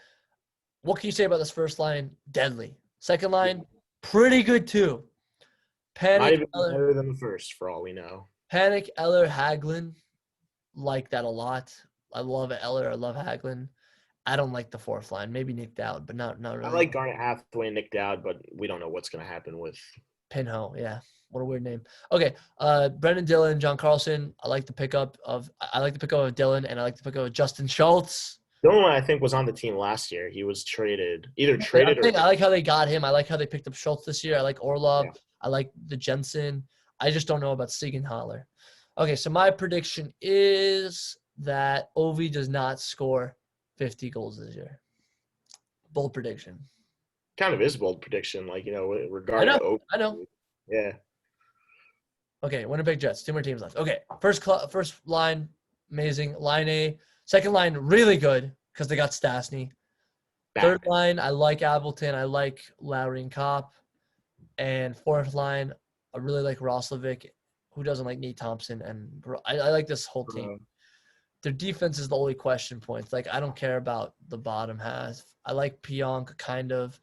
What can you say about this first line? Deadly. Second line, pretty good too. Panic. Might even be better than the first, for all we know. Panic, Eller, Hagelin. Like that a lot. I love Eller. I love Hagelin. I don't like the fourth line. Maybe Nick Dowd, but not really. I like Garnet Hathaway and Nick Dowd, but we don't know what's going to happen with Pinho. Yeah, what a weird name. Okay, Brendan Dillon, John Carlson. I like the pickup of Dillon, and I like the pickup of Justin Schultz. Dillon, I think, was on the team last year. He was traded. I like how they got him. I like how they picked up Schultz this year. I like Orlov. Yeah. I like the Jensen. I just don't know about Siegenthaler. Okay, so my prediction is that Ovi does not score 50 goals this year. Bold prediction. Kind of is a bold prediction, regarding to I know. Yeah. Okay, Winnipeg Jets. 2 more teams left. Okay, first line, amazing. Line A. Second line, really good because they got Stastny. Third line, I like Appleton. I like Lowry and Kopp. And fourth line, I really like Roslovic. Who doesn't like Nate Thompson? And I like this whole team. Their defense is the only question points. I don't care about the bottom half. I like Pionk, kind of.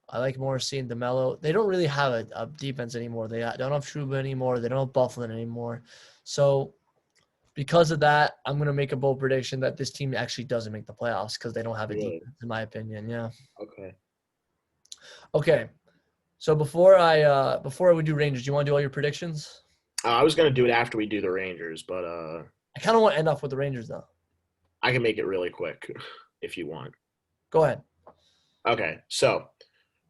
I like Morrissey and DeMello. They don't really have a defense anymore. They don't have Trouba anymore. They don't have Bufflin anymore. So because of that, I'm going to make a bold prediction that this team actually doesn't make the playoffs because they don't have a defense, in my opinion. Yeah. Okay. So before we do Rangers, do you want to do all your predictions? I was going to do it after we do the Rangers, but I kind of want to end off with the Rangers, though. I can make it really quick if you want. Go ahead. Okay, so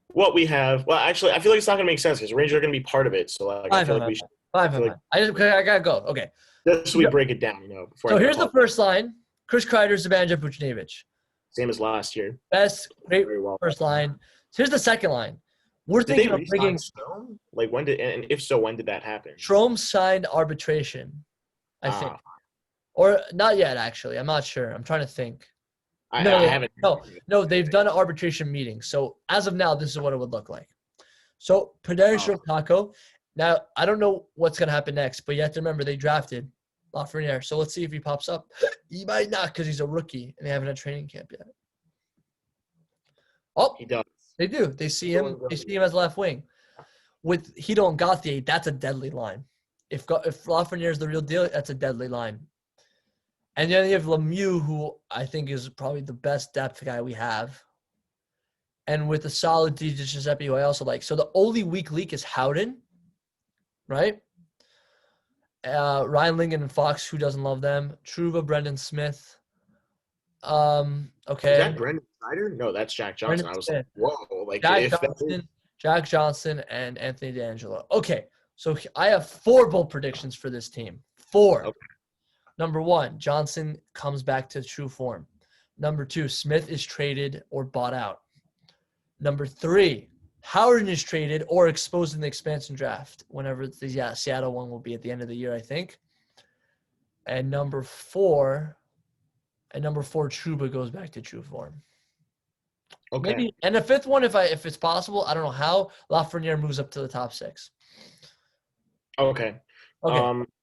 what we have – well, actually, I feel like it's not going to make sense because the Rangers are going to be part of it. So, I feel like we should – Fine. I got to go. Okay. Just so we break it down, So here's the first line. Chris Kreider, Zibanejad, Buchnevich. Same as last year. Great first line. So here's the second line. We're thinking of bringing Strome? Like when did, and if so, when did that happen? Strome signed arbitration, I think, or not yet. Actually, I'm not sure. I'm trying to think. I haven't. No, they've done an arbitration meeting. So as of now, this is what it would look like. So Panarin Taco. Now I don't know what's gonna happen next, but you have to remember they drafted Lafreniere. So let's see if he pops up. He might not because he's a rookie and they haven't had training camp yet. Oh, he does. They do. They see him. They see him as left wing. With Hito and Gauthier, that's a deadly line. If Lafreniere is the real deal, that's a deadly line. And then you have Lemieux, who I think is probably the best depth guy we have. And with a solid DJ Giuseppe, who I also like. So the only weak link is Howden, right? Ryan Lingen and Fox, who doesn't love them? Trouba, Brendan Smith. Okay. Is that Brendan Snyder? No, that's Jack Johnson. I was like, whoa. Like Jack Johnson, and Anthony D'Angelo. Okay, so I have 4 bold predictions for this team. 4. Okay. Number 1, Johnson comes back to true form. Number 2, Smith is traded or bought out. Number 3, Howard is traded or exposed in the expansion draft. Whenever the Seattle one will be at the end of the year, I think. And number 4, Trouba goes back to true form. Okay. Maybe, and the 5th one, if it's possible, I don't know how, Lafreniere moves up to the top 6. Okay.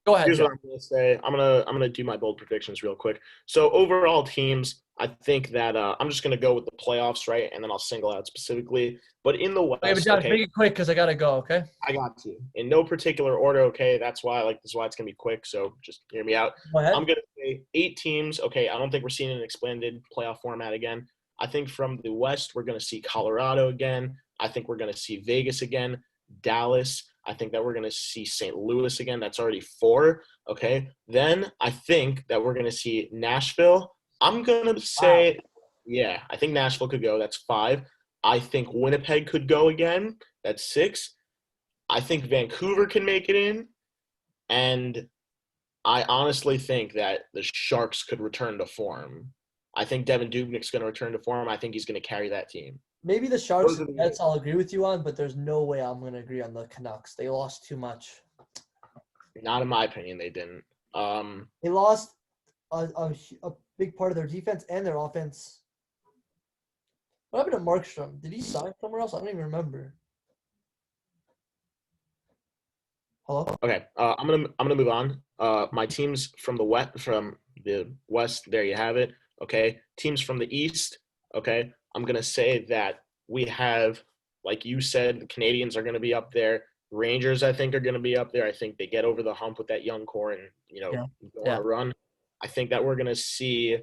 Go ahead. Here's what I'm gonna say. I'm gonna do my bold predictions real quick. So overall teams, I think that I'm just gonna go with the playoffs, right? And then I'll single out specifically. But in the West, but Josh, make it quick because I gotta go. Okay. I got you. In no particular order. Okay, that's why this is why it's gonna be quick. So just hear me out. Go ahead. I'm gonna say 8 teams. Okay, I don't think we're seeing an expanded playoff format again. I think from the West, we're gonna see Colorado again. I think we're gonna see Vegas again, Dallas. I think that we're going to see St. Louis again. That's already 4. Okay. Then I think that we're going to see Nashville. I'm going to say, I think Nashville could go. That's 5. I think Winnipeg could go again. That's 6. I think Vancouver can make it in. And I honestly think that the Sharks could return to form. I think Devin Dubnyk's going to return to form. I think he's going to carry that team. Maybe the Sharks and Nets I'll agree with you on, but there's no way I'm going to agree on the Canucks. They lost too much. Not in my opinion, they didn't. They lost a big part of their defense and their offense. What happened to Markstrom? Did he sign somewhere else? I don't even remember. Hello? Okay, I'm gonna move on. My teams from the West, there you have it. Okay, teams from the East. Okay. I'm going to say that we have, like you said, the Canadians are going to be up there. Rangers, I think, are going to be up there. I think they get over the hump with that young core and, go on a run. I think that we're going to see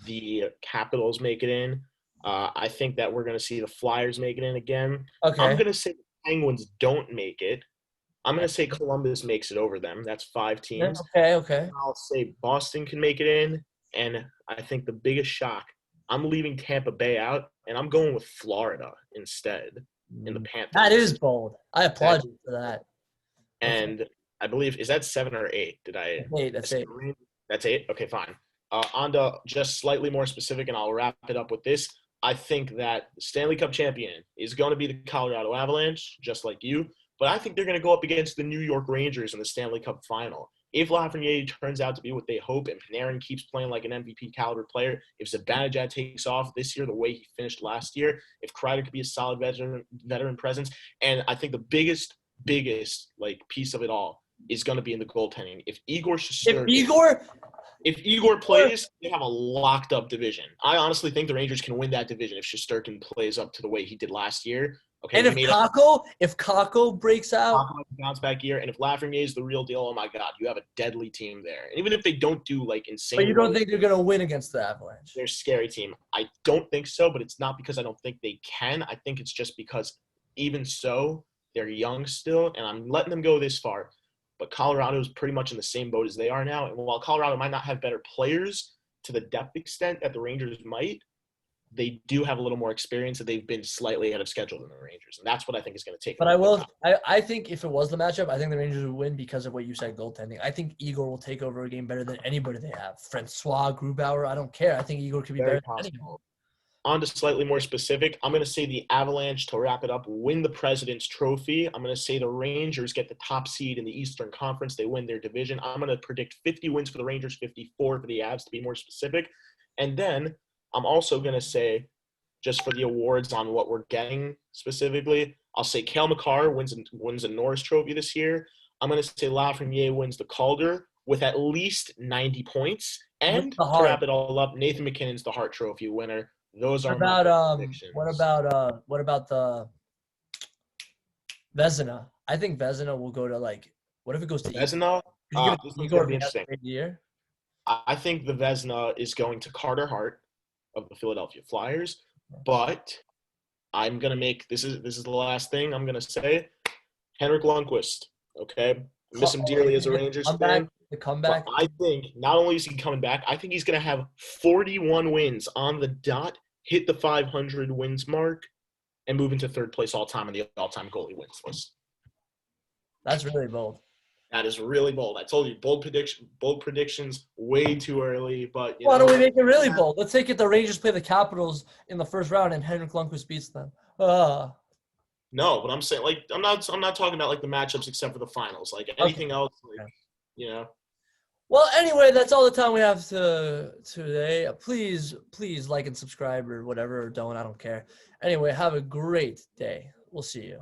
the Capitals make it in. I think that we're going to see the Flyers make it in again. Okay. I'm going to say the Penguins don't make it. I'm going to say Columbus makes it over them. That's 5 teams. Okay. I'll say Boston can make it in. And I think the biggest shock, I'm leaving Tampa Bay out, and I'm going with Florida instead in the Panthers. That is bold. I applaud you for that. And I believe, is that 7 or 8? That's 8. That's 8? Okay, fine. On to just slightly more specific, and I'll wrap it up with this. I think that the Stanley Cup champion is going to be the Colorado Avalanche, just like you. But I think they're going to go up against the New York Rangers in the Stanley Cup final. If Lafreniere turns out to be what they hope and Panarin keeps playing like an MVP caliber player, if Zibanejad takes off this year the way he finished last year, if Kreider could be a solid veteran presence, and I think the biggest piece of it all is going to be in the goaltending. If Igor plays, they have a locked up division. I honestly think the Rangers can win that division if Shesterkin plays up to the way he did last year. Okay, and if Kakko breaks out, bounce back year, and if Lafreniere is the real deal, oh my God, you have a deadly team there. And even if they don't do like insane, but you don't think they're gonna win against the Avalanche? They're a scary team. I don't think so, but it's not because I don't think they can. I think it's just because even so, they're young still, and I'm letting them go this far. But Colorado is pretty much in the same boat as they are now. And while Colorado might not have better players to the depth extent that the Rangers might, they do have a little more experience, and they've been slightly ahead of schedule than the Rangers. And that's what I think is going to take. But I think if it was the matchup, I think the Rangers would win because of what you said, goaltending. I think Igor will take over a game better than anybody they have. Francois, Grubauer, I don't care. I think Igor could be better than anyone. On to slightly more specific, I'm going to say the Avalanche, to wrap it up, win the President's Trophy. I'm going to say the Rangers get the top seed in the Eastern Conference. They win their division. I'm going to predict 50 wins for the Rangers, 54 for the Avs, to be more specific. And then I'm also going to say, just for the awards on what we're getting specifically, I'll say Cale Makar wins a Norris Trophy this year. I'm going to say Lafreniere wins the Calder with at least 90 points. And to wrap it all up, Nathan McKinnon's the Hart Trophy winner. Those are my predictions. What about the Vezina? I think Vezina will go to what if it goes to Vezina? This is going to be interesting. Year. I think the Vezina is going to Carter Hart of the Philadelphia Flyers, but I'm gonna make this is the last thing I'm gonna say. Henrik Lundqvist, okay, I miss him dearly as a Rangers fan. The comeback. But I think not only is he coming back, I think he's gonna have 41 wins on the dot, hit the 500 wins mark, and move into third place all time on the all-time goalie wins list. That's really bold. That is really bold. I told you, bold predictions, way too early. But why don't we make it really bold? Let's take it. The Rangers play the Capitals in the first round, and Henrik Lundqvist beats them. No, but I'm saying I'm not talking about the matchups except for the finals. Anything else, Well, anyway, that's all the time we have today. Please like and subscribe or whatever, or don't. I don't care. Anyway, have a great day. We'll see you.